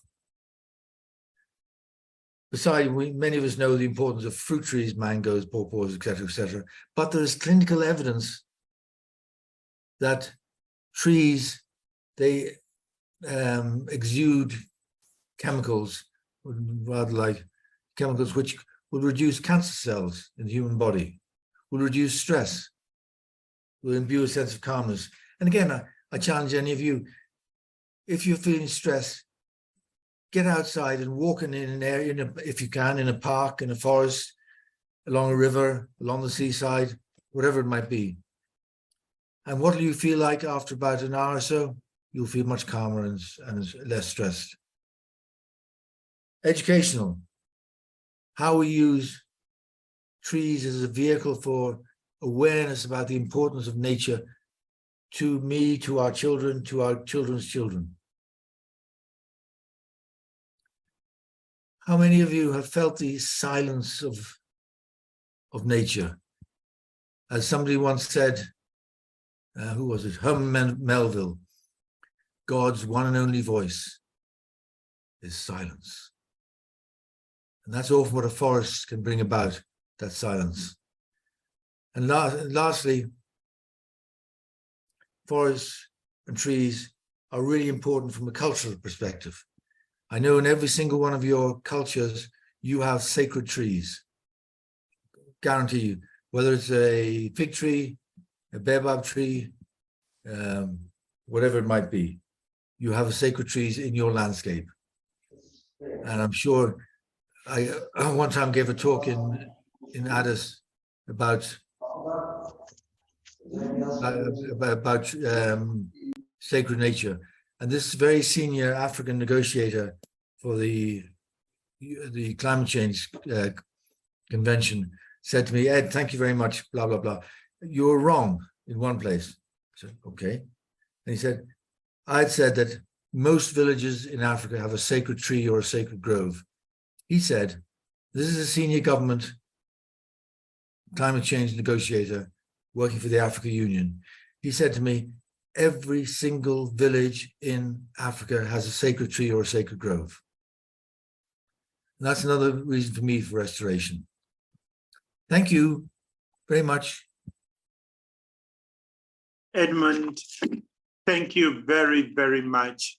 Besides, many of us know the importance of fruit trees, mangoes, pawpaws, etc., but there is clinical evidence that trees, they exude chemicals, rather like chemicals which will reduce cancer cells in the human body, will reduce stress, will imbue a sense of calmness. And again, I challenge any of you, if you're feeling stressed, get outside and walk in an area, if you can, in a park, in a forest, along a river, along the seaside, whatever it might be. And what do you feel like after about an hour or so? You'll feel much calmer and less stressed. Educational. How we use trees as a vehicle for awareness about the importance of nature to me, to our children, to our children's children. How many of you have felt the silence of nature? As somebody once said, who was it? Herman Melville, God's one and only voice is silence. And that's often what a forest can bring about, that silence. And lastly, forests and trees are really important from a cultural perspective. I know in every single one of your cultures, you have sacred trees. Guarantee you, whether it's a fig tree, a baobab tree, whatever it might be. you have sacred trees in your landscape. And I'm sure I one time gave a talk in Addis about sacred nature. And this very senior African negotiator for the climate change convention said to me, Ed, thank you very much, blah, blah, blah. You were wrong in one place. I said, okay. And he said, I'd said that most villages in Africa have a sacred tree or a sacred grove. He said, this is a senior government climate change negotiator working for the African Union. He said to me, every single village in Africa has a sacred tree or a sacred grove. And that's another reason for me for restoration. Thank you very much. Edmund, thank you very, very much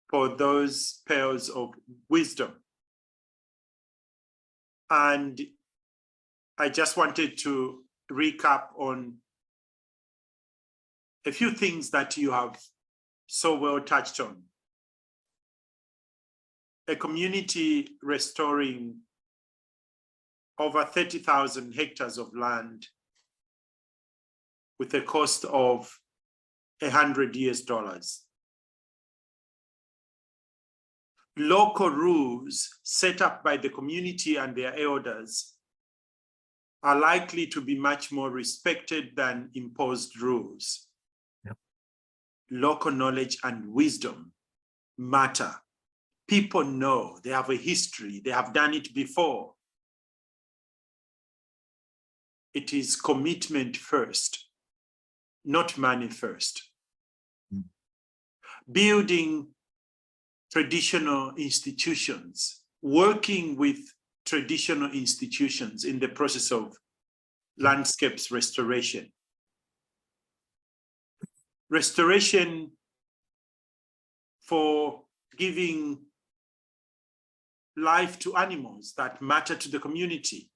for those pearls of wisdom. And I just wanted to recap on a few things that you have so well touched on. A community restoring over 30,000 hectares of land with a cost of $100. Local rules set up by the community and their elders are likely to be much more respected than imposed rules. Yep. Local knowledge and wisdom matter. People know, they have a history, they have done it before. It is commitment first, not money first. Mm. Building traditional institutions, working with traditional institutions in the process of landscapes restoration. Restoration for giving life to animals that matter to the community,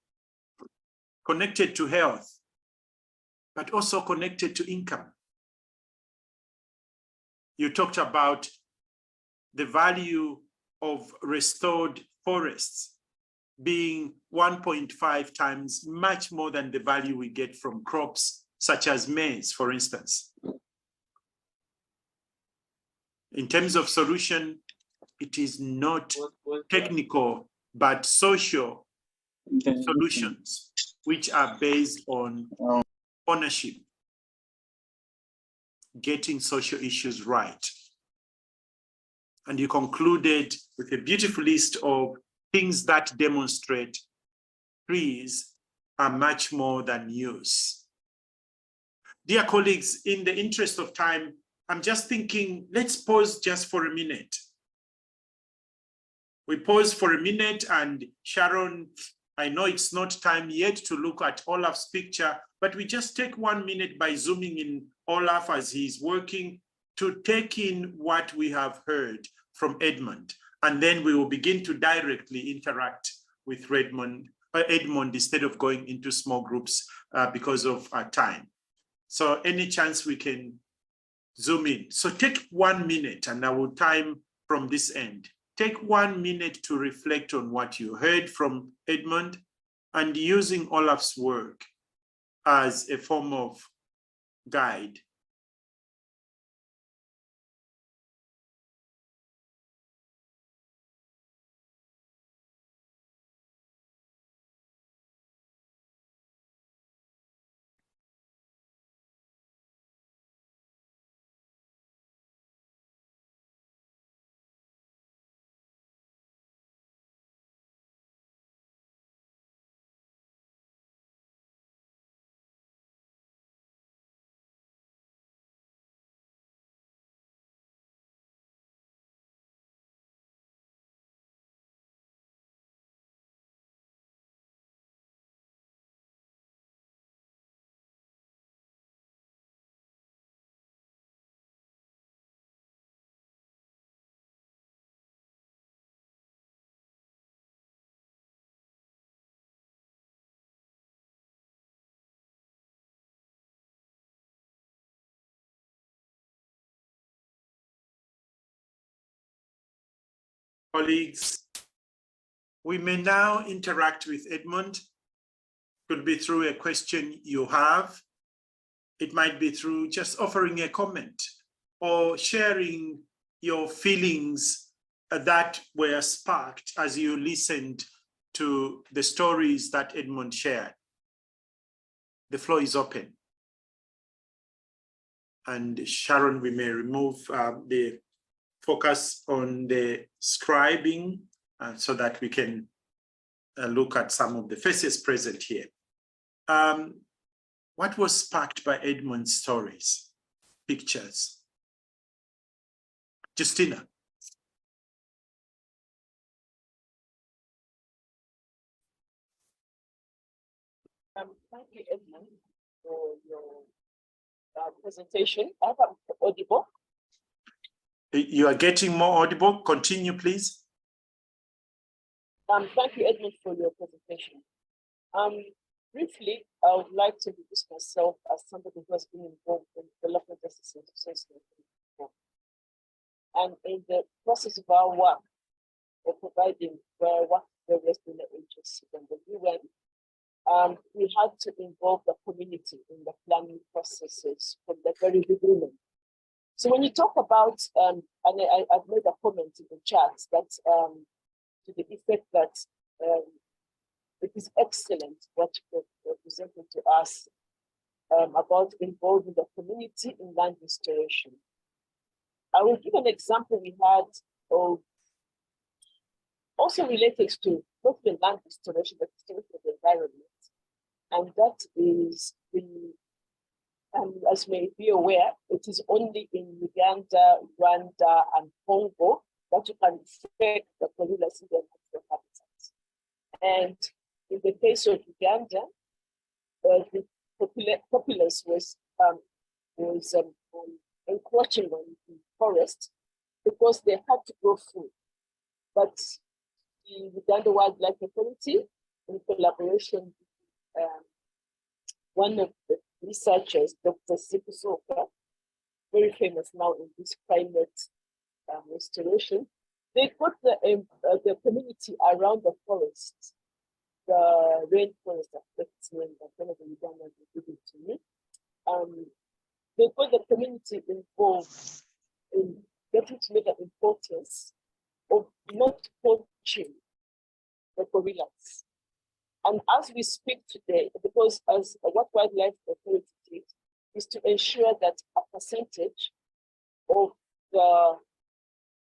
connected to health, but also connected to income. You talked about the value of restored forests being 1.5 times much more than the value we get from crops such as maize, for instance. In terms of solution, it is not technical, but social solutions, which are based on ownership, getting social issues right. And you concluded with a beautiful list of things that demonstrate trees are much more than use. Dear colleagues, in the interest of time, I'm just thinking, let's pause just for a minute. We pause for a minute, and Sharon, I know it's not time yet to look at Olaf's picture, but we just take 1 minute by zooming in Olaf as he's working to take in what we have heard from Edmund. And then we will begin to directly interact with Edmund instead of going into small groups because of our time. So any chance we can zoom in. So take 1 minute, and I will time from this end. Take 1 minute to reflect on what you heard from Edmund and using Olaf's work as a form of guide. Colleagues, we may now interact with Edmund. Could be through a question you have. It might be through just offering a comment or sharing your feelings that were sparked as you listened to the stories that Edmund shared. The floor is open. And Sharon, we may remove the focus on the scribing so that we can look at some of the faces present here. What was sparked by Edmund's stories, pictures? Justina. Thank you, Edmund, for your presentation. I hope I'm audible. You are getting more audible. Continue, please. Thank you, Edmund, for your presentation. Briefly, I would like to introduce myself as somebody who has been involved in development justice and social reform. And in the process of our work, of providing work for various donor agencies and the UN, we had to involve the community in the planning processes from the very beginning. So when you talk about, and I've made a comment in the chat that to the effect that it is excellent what you're presenting to us about involving the community in land restoration. I will give an example we had of also related to not the land restoration, but restoration of the environment. And that is as you may be aware, it is only in Uganda, Rwanda, and Congo that you can affect the gorillas in their natural habitats. And in the case of Uganda, the populace was encroaching on the forest because they had to grow food. But the Uganda Wildlife Authority, in collaboration with one of the researchers, Dr. Sipu Soka, very famous now in this climate restoration, they put the community around the forest, the rainforest affects me, but one of the Ugandans will give it to me. They got the community involved in getting to know the importance of not poaching the gorillas. And as we speak today, because as what Wildlife Authority did is to ensure that a percentage of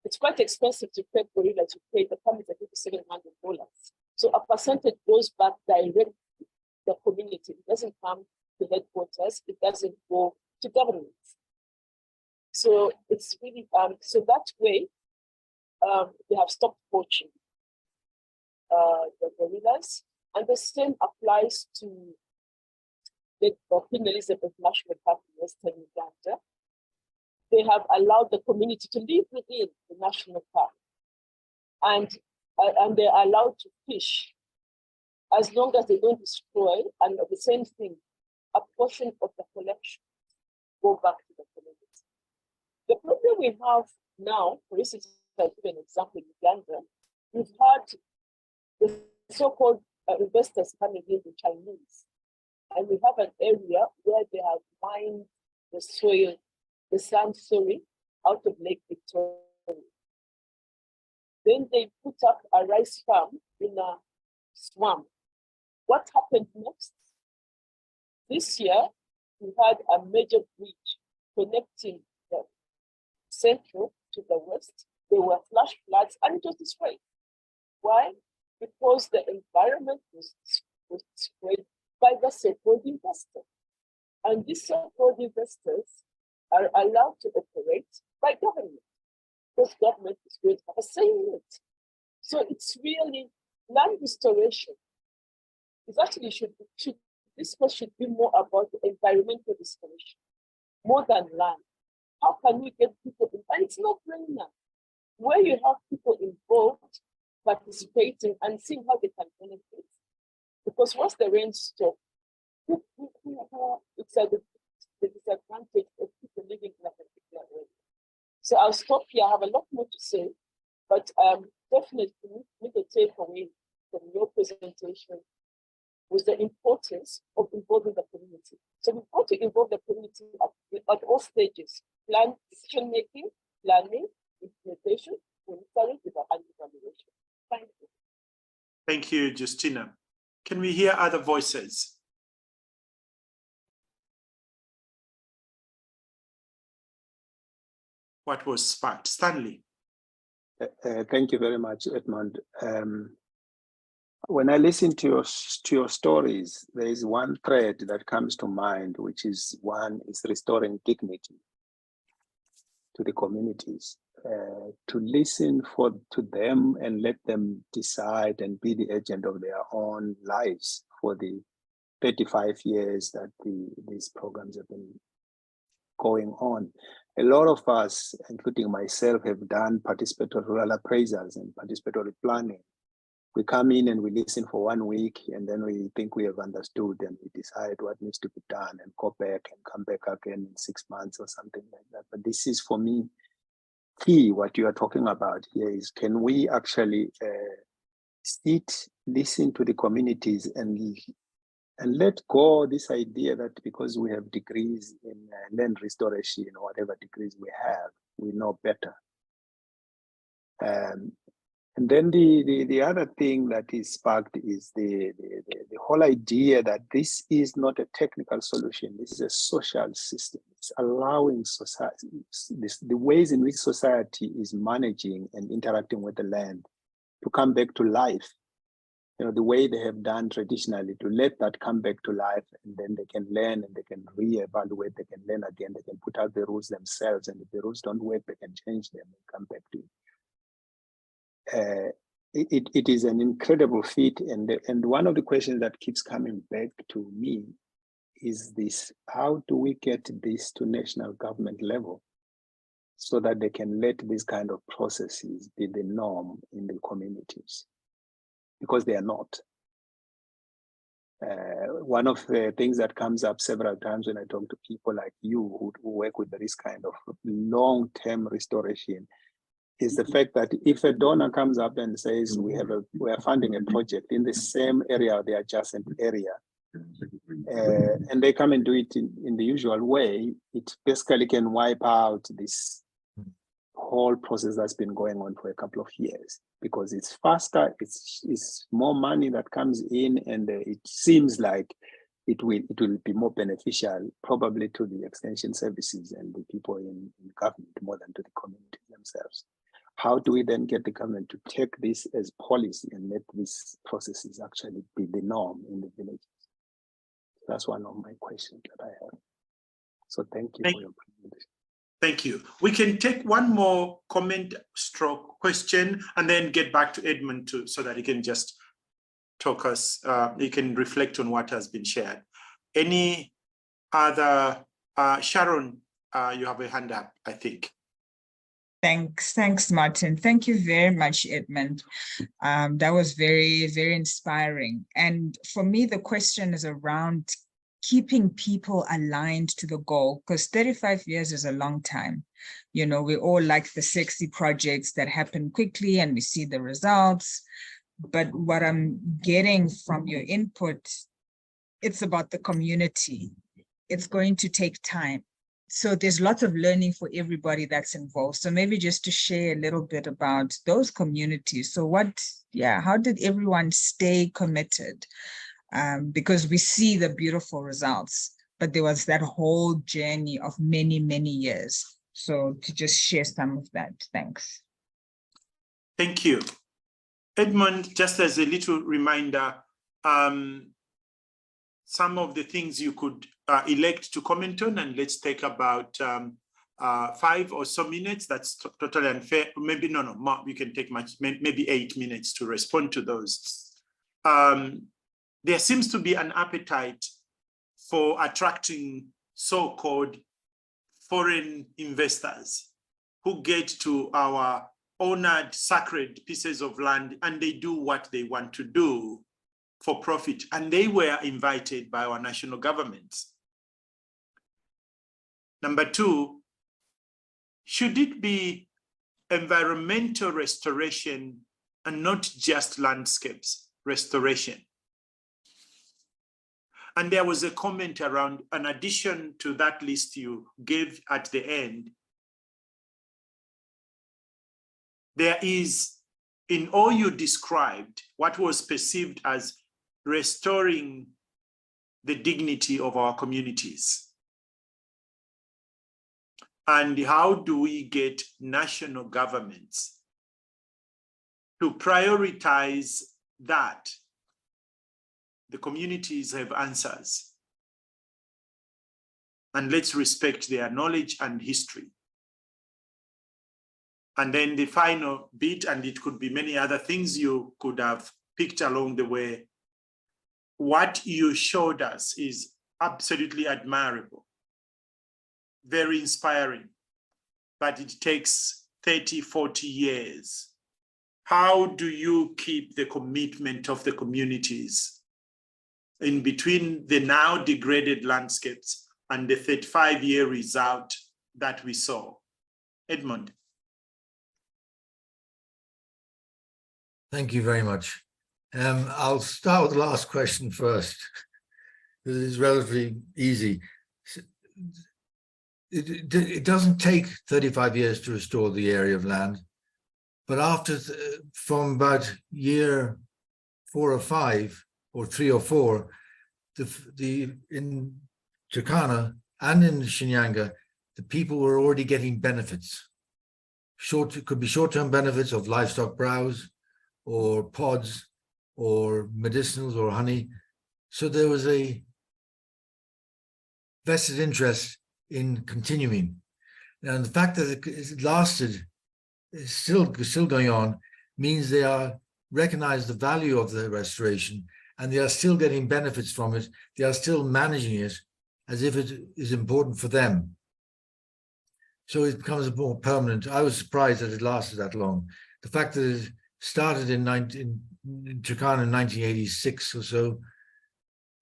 it's quite expensive to pay gorilla to pay the permit, I think $700. So a percentage goes back directly to the community. It doesn't come to headquarters, it doesn't go to government. So it's really, so that way, they have stopped poaching the gorillas. And the same applies to the Queen Elizabeth National Park in Western Uganda. They have allowed the community to live within the national park, and they're allowed to fish as long as they don't destroy. And the same thing, a portion of the collection go back to the community. The problem we have now, for instance, I'll give an example in Uganda, we've had the so-called investors coming in, the Chinese, and we have an area where they have mined the soil, the sand, out of Lake Victoria. Then they put up a rice farm in a swamp. What happened next? This year, we had a major bridge connecting the central to the west. There were flash floods and it was destroyed. Why? Because the environment was destroyed by the so-called investor. And these so-called investors are allowed to operate by government, because government is going to have a say in it. So it's really land restoration. It actually this should be more about the environmental restoration, more than land. How can we get people in? And it's no brainer. Where you have people involved, participating and seeing how they can benefit. Because once the rain stops, it's at the disadvantage of people living in a particular area. So I'll stop here. I have a lot more to say, but definitely make a takeaway from your presentation was the importance of involving the community. So we've got to involve the community at all stages: plan, decision making, planning, implementation, monitoring, and evaluation. Thank you. Thank you, Justina. Can we hear other voices? What was sparked? Stanley. Thank you very much, Edmund. When I listen to your stories, there is one thread that comes to mind, which is restoring dignity to the communities, to listen to them and let them decide and be the agent of their own lives for the 35 years that these programs have been going on. A lot of us, including myself, have done participatory rural appraisals and participatory planning. We come in and we listen for 1 week, and then we think we have understood, and we decide what needs to be done and go back and come back again in 6 months or something like that. But this is, for me, key. What you are talking about here is, can we actually sit, listen to the communities and let go this idea that because we have degrees in land restoration or whatever degrees we have, we know better. And then the other thing that is sparked is the whole idea that this is not a technical solution. This is a social system. It's allowing society, the ways in which society is managing and interacting with the land to come back to life. You know, the way they have done traditionally, to let that come back to life, and then they can learn and they can reevaluate, they can learn again, they can put out the rules themselves, and if the rules don't work, they can change them and come back to it. It is an incredible feat, and one of the questions that keeps coming back to me is this: how do we get this to national government level so that they can let these kind of processes be the norm in the communities? Because they are not. One of the things that comes up several times when I talk to people like you who work with this kind of long-term restoration is the fact that if a donor comes up and says we are funding a project in the same area or the adjacent area, and they come and do it in the usual way, it basically can wipe out this whole process that's been going on for a couple of years, because it's faster, it's more money that comes in, and it seems like it will be more beneficial probably to the extension services and the people in government more than to the community themselves. How do we then get the government to take this as policy and let these processes actually be the norm in the villages? That's one of my questions that I have. So thank you for your presentation. Thank you. We can take one more comment stroke question and then get back to Edmund too, so that he can just talk us, he can reflect on what has been shared. Any other, Sharon, you have a hand up, I think. Thanks, Martin. Thank you very much, Edmund. That was very, very inspiring. And for me, the question is around keeping people aligned to the goal, because 35 years is a long time. You know, we all like the sexy projects that happen quickly and we see the results. But what I'm getting from your input, it's about the community. It's going to take time. So there's lots of learning for everybody that's involved. So maybe just to share a little bit about those communities. So how did everyone stay committed? Because we see the beautiful results, but there was that whole journey of many, many years. So to just share some of that, thanks. Thank you. Edmund, just as a little reminder, some of the things you could elect to comment on, and let's take about 5 or so minutes. That's totally unfair. Maybe no, you can take maybe 8 minutes to respond to those. There seems to be an appetite for attracting so-called foreign investors who get to our honored, sacred pieces of land, and they do what they want to do for profit. And they were invited by our national governments. Number 2, should it be environmental restoration and not just landscapes, restoration. And there was a comment around, in addition to that list you gave at the end, there is, in all you described, what was perceived as restoring the dignity of our communities. And how do we get national governments to prioritize that? The communities have answers. And let's respect their knowledge and history. And then the final bit, and it could be many other things you could have picked along the way. What you showed us is absolutely admirable, very inspiring, but it takes 30, 40 years. How do you keep the commitment of the communities in between the now degraded landscapes and the 35-year result that we saw? Edmund. Thank you very much. I'll start with the last question first. This is relatively easy. It doesn't take 35 years to restore the area of land, but from about year 4 or 5 or 3 or 4, in Turkana and in Shinyanga, the people were already getting benefits. It could be short-term benefits of livestock browse or pods or medicinals or honey. So there was a vested interest in continuing. And the fact that it lasted, is still going on, means they recognize the value of the restoration, and they are still getting benefits from it. They are still managing it as if it is important for them. So it becomes more permanent. I was surprised that it lasted that long. The fact that it started in Turkana in 1986 or so.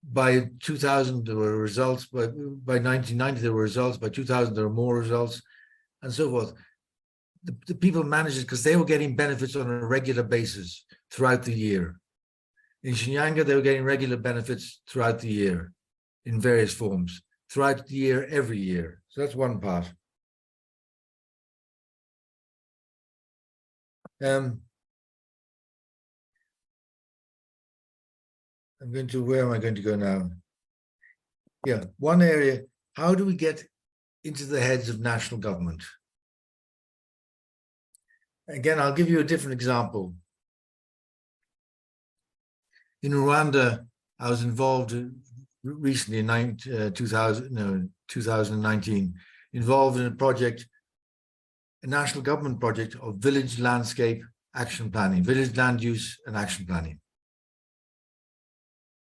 By 2000, there were results. By 1990, there were results. By 2000, there were more results, and so forth. The people managed it because they were getting benefits on a regular basis throughout the year. In Shinyanga, they were getting regular benefits throughout the year in various forms, throughout the year, every year. So that's one part. Where am I going to go now? Yeah, one area, how do we get into the heads of national government? Again, I'll give you a different example. In Rwanda, I was involved recently in 2019, involved in a project, a national government project of village landscape action planning, village land use and action planning.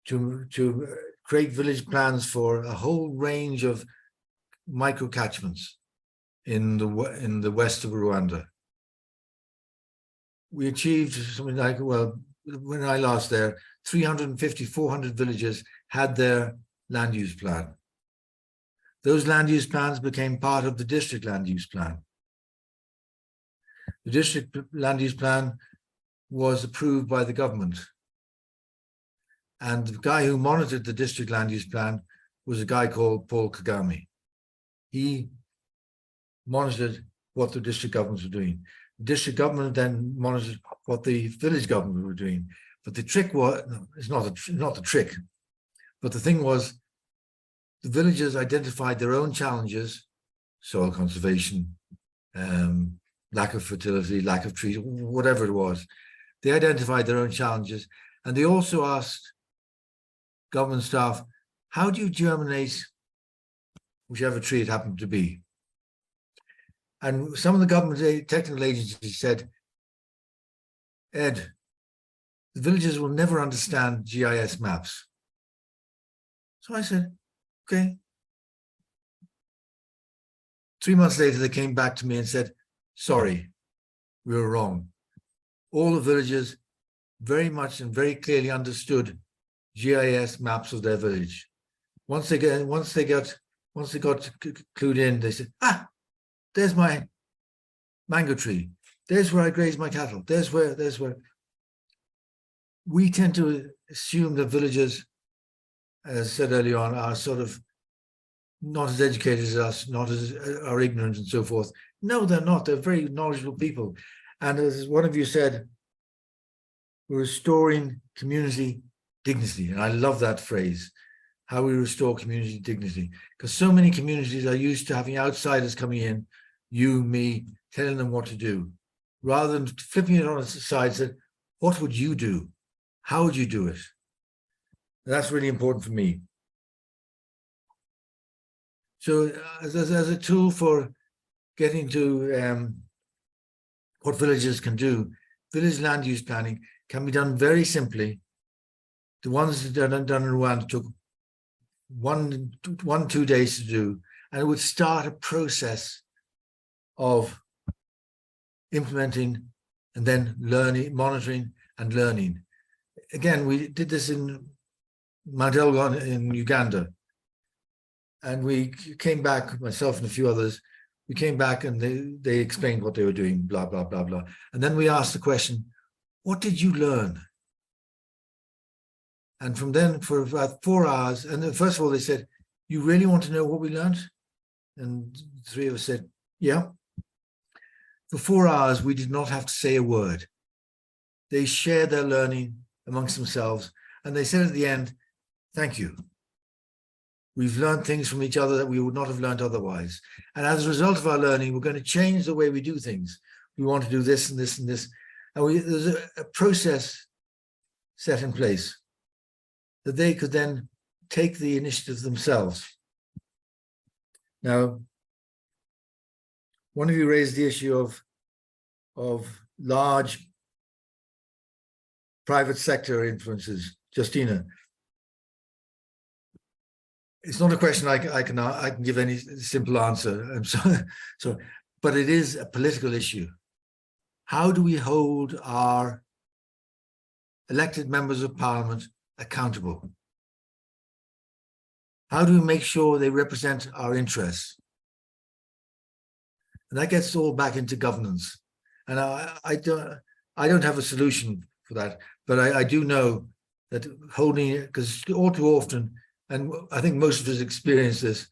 To create village plans for a whole range of microcatchments in the west of Rwanda. We achieved something like, well, when I last there, 350, 400 villages had their land use plan. Those land use plans became part of the district land use plan. The district land use plan was approved by the government. And the guy who monitored the district land use plan was a guy called Paul Kagame. He monitored what the district governments were doing. The district government then monitored what the village government were doing. But the trick was, no, it's not the trick, but the thing was, the villagers identified their own challenges, soil conservation, lack of fertility, lack of trees, whatever it was. They identified their own challenges, and they also asked government staff, how do you germinate whichever tree it happened to be? And some of the government technical agencies said, Ed, the villagers will never understand GIS maps. So I said, okay. 3 months later, they came back to me and said, sorry, we were wrong. All the villagers very much and very clearly understood GIS maps of their village. Once they got clued in, they said, ah, there's my mango tree. There's where I graze my cattle. There's where. we tend to assume that villagers, as I said earlier on, are sort of not as educated as us, not as are ignorant and so forth. No, they're not. They're very knowledgeable people. And as one of you said, we're restoring community dignity. And I love that phrase, how we restore community dignity. Because so many communities are used to having outsiders coming in, you, me, telling them what to do. Rather than flipping it on its side, said, what would you do? How would you do it? And that's really important for me. So as a tool for getting to what villages can do, village land use planning can be done very simply. The ones that are done in Rwanda took 2 days to do, and it would start a process of implementing and then learning, monitoring and learning. Again, we did this in Mount Elgon in Uganda. And we came back, myself and a few others, we came back and they explained what they were doing, blah, blah, blah, blah. And then we asked the question, what did you learn? And from then for about 4 hours, and then first of all, they said, you really want to know what we learned? And 3 of us said, yeah. For 4 hours, we did not have to say a word. They shared their learning amongst themselves. And they said at the end, thank you. We've learned things from each other that we would not have learned otherwise. And as a result of our learning, we're going to change the way we do things. We want to do this and this and this. And there's a process set in place that they could then take the initiative themselves. Now, one of you raised the issue of large private sector influences, Justina. It's not a question I can give any simple answer. I'm sorry. But it is a political issue. How do we hold our elected members of parliament accountable? How do we make sure they represent our interests? And that gets all back into governance. And I don't have a solution for that, but I do know that holding it, because all too often, and I think most of us experience this,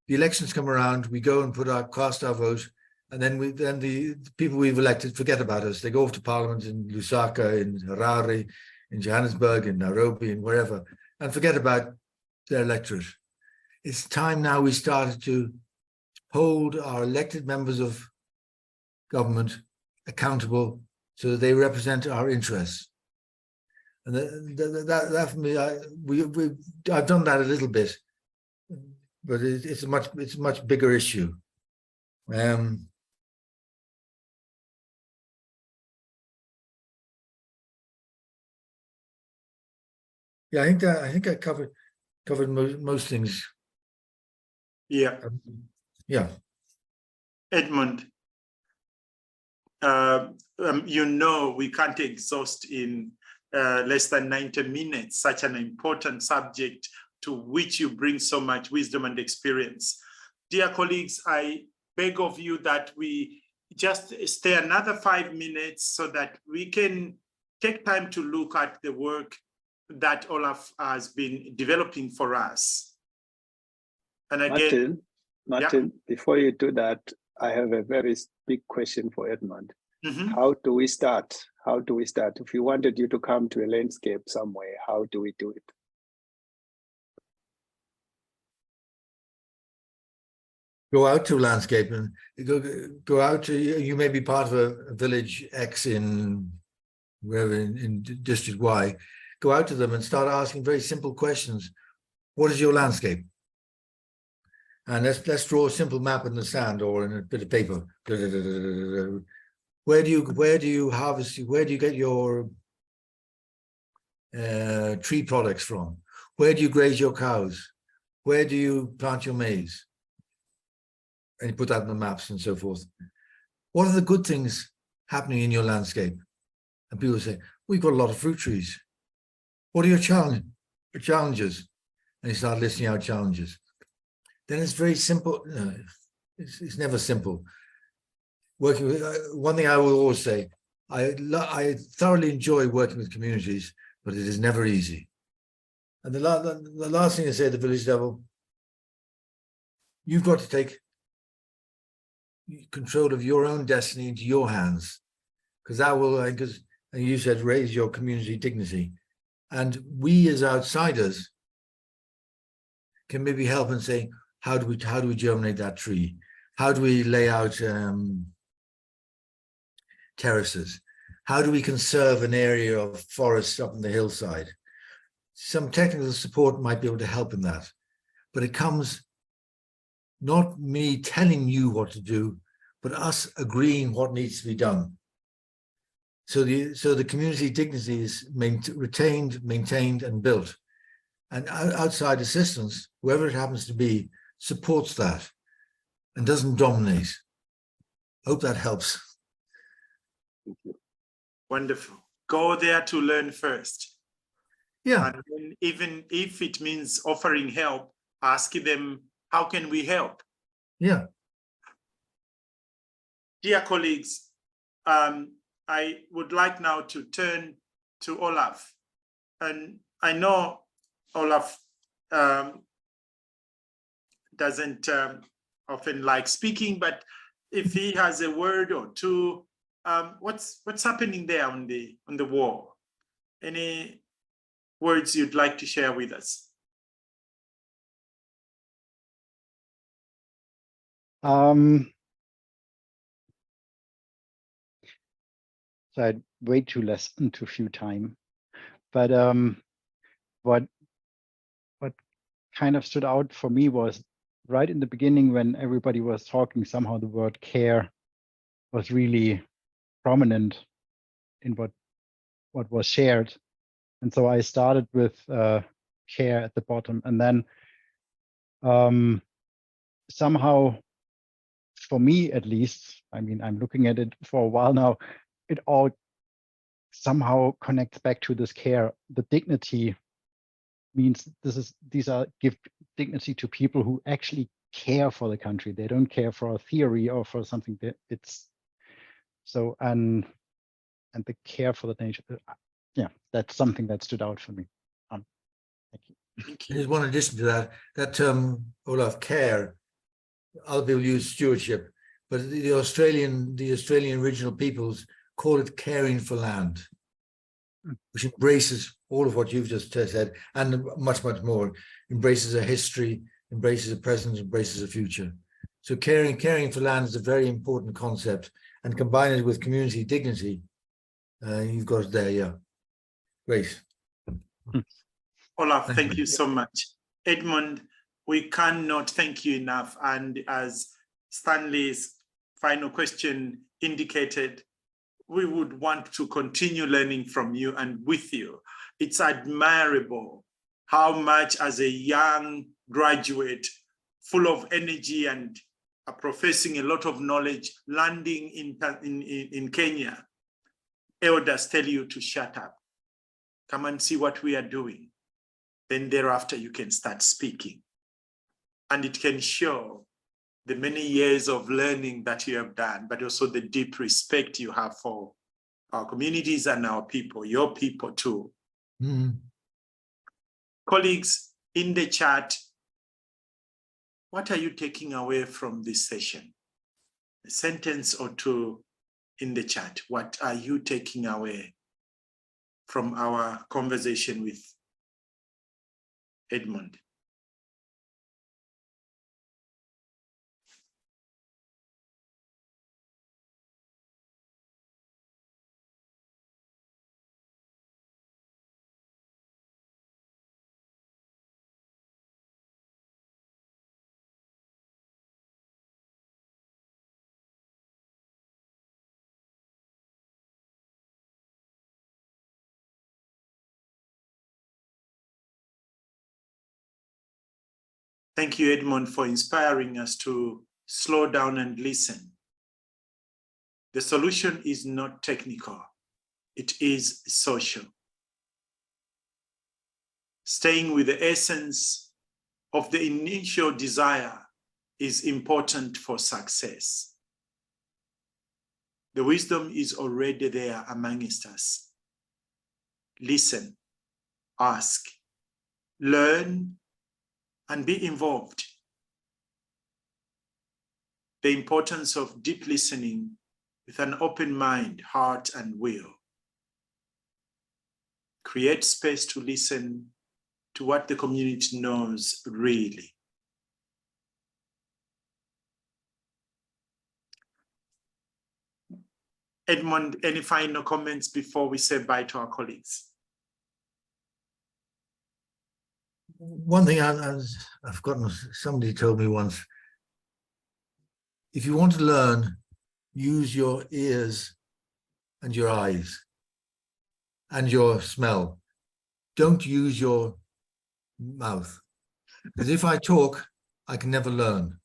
the elections come around, we go and cast our vote, and then the people we've elected forget about us. They go off to parliament in Lusaka, in Harare, in Johannesburg, in Nairobi, and wherever, and forget about their electorate. It's time now we started to hold our elected members of government accountable so that they represent our interests. And that for me, I've done that a little bit, but it's a much bigger issue. Yeah, I think I covered most things. Yeah. Yeah. Edmund, we can't exhaust in less than 90 minutes such an important subject to which you bring so much wisdom and experience. Dear colleagues, I beg of you that we just stay another 5 minutes so that we can take time to look at the work that Olaf has been developing for us. And again, Martin, before you do that, I have a very big question for Edmund. How do we start? How do we start? If we wanted you to come to a landscape somewhere, how do we do it? Go out to landscape and go out to, you may be part of a village X in wherever in district Y. Go out to them and start asking very simple questions. What is your landscape? And let's draw a simple map in the sand or in a bit of paper. Where do you harvest? Where do you get your tree products from? Where do you graze your cows? Where do you plant your maize? And you put that in the maps and so forth. What are the good things happening in your landscape? And people say, we've got a lot of fruit trees. What are your challenges? And you start listing out challenges. Then it's very simple. No, it's never simple. Working with one thing I will always say, I thoroughly enjoy working with communities but it is never easy. And the last thing I say at the village level, you've got to take control of your own destiny into your hands, because that will, because you said, raise your community dignity. And we as outsiders can maybe help and say, how do we germinate that tree? How do we lay out terraces? How do we conserve an area of forest up on the hillside? Some technical support might be able to help in that, but it comes not me telling you what to do, but us agreeing what needs to be done. So the community dignity is retained, maintained, and built. And outside assistance, whoever it happens to be, supports that and doesn't dominate. Hope that helps. Wonderful. Go there to learn first. Yeah. And then even if it means offering help, ask them, how can we help? Yeah. Dear colleagues, I would like now to turn to Olaf. And I know Olaf doesn't often like speaking, but if he has a word or two, what's happening there on the wall? Any words you'd like to share with us? So I'd way too listen to few time, but what kind of stood out for me was right in the beginning when everybody was talking, somehow the word care was really prominent in what was shared. And so I started with care at the bottom, and then somehow, for me at least, I mean, I'm looking at it for a while now, it all somehow connects back to this care. The dignity means these are give dignity to people who actually care for the country. They don't care for a theory or for something that it's so, and the care for the nation. Yeah, that's something that stood out for me. Thank you. There's one addition to that term, Olaf, care. Other people use stewardship, but the Australian original peoples call it caring for land, which embraces all of what you've just said and much, much more. Embraces a history, embraces a present, embraces a future. So caring for land is a very important concept, and combine it with community dignity, you've got it there, yeah. Great. Olaf, thank you so much. Edmund, we cannot thank you enough. And as Stanley's final question indicated, we would want to continue learning from you and with you. It's admirable how much, as a young graduate, full of energy and professing a lot of knowledge, landing in Kenya, elders tell you to shut up. Come and see what we are doing. Then thereafter you can start speaking. And it can show the many years of learning that you have done, but also the deep respect you have for our communities and our people, your people too. Mm-hmm. Colleagues, in the chat, what are you taking away from this session? A sentence or two in the chat. What are you taking away from our conversation with Edmund? Thank you, Edmund, for inspiring us to slow down and listen. The solution is not technical, it is social. Staying with the essence of the initial desire is important for success. The wisdom is already there amongst us. Listen, ask, learn, and be involved. The importance of deep listening with an open mind, heart, and will. Create space to listen to what the community knows really. Edmund, any final comments before we say bye to our colleagues? One thing I've forgotten, somebody told me once, if you want to learn, use your ears and your eyes and your smell. Don't use your mouth. Because if I talk, I can never learn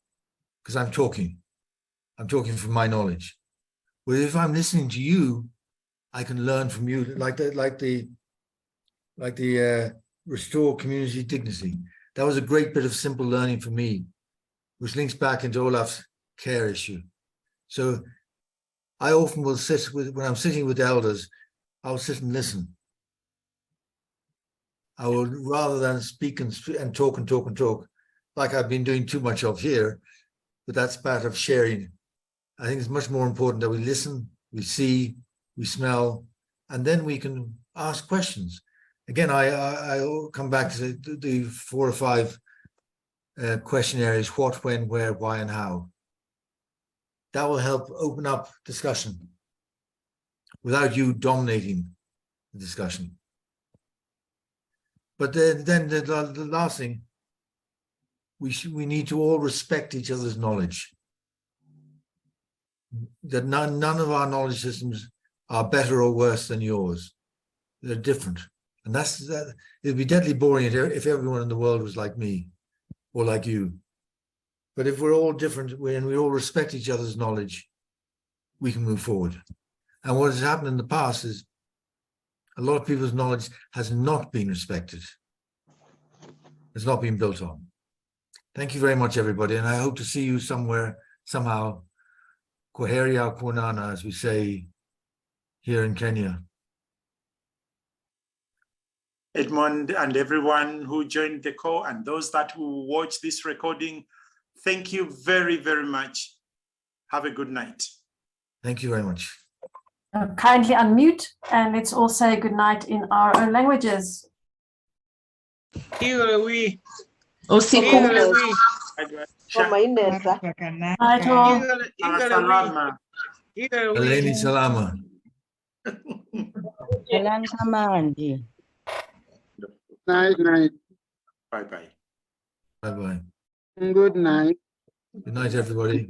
because I'm talking. I'm talking from my knowledge. But if I'm listening to you, I can learn from you, like the restore community dignity. That was a great bit of simple learning for me, which links back into Olaf's care issue. So I often will sit with, when I'm sitting with elders, I'll sit and listen. I will, rather than speak and talk and talk and talk, like I've been doing too much of here, but that's part of sharing. I think it's much more important that we listen, we see, we smell, and then we can ask questions. Again, I'll come back to the 4 or 5 questionnaires: what, when, where, why, and how. That will help open up discussion without you dominating the discussion. But then the last thing, we need to all respect each other's knowledge. That none of our knowledge systems are better or worse than yours. They're different. And it'd be deadly boring if everyone in the world was like me or like you. But if we're all different and we all respect each other's knowledge, we can move forward. And what has happened in the past is a lot of people's knowledge has not been respected. It's not been built on. Thank you very much, everybody. And I hope to see you somewhere, somehow, Kwaheria Kwanana, as we say here in Kenya. Edmund and everyone who joined the call and those that will watch this recording, thank you very, very much. Have a good night. Thank you very much. Kindly unmute and let's all say good night in our own languages. Aleni Salama. Night, night. Bye-bye. Bye-bye. Good night. Good night, everybody.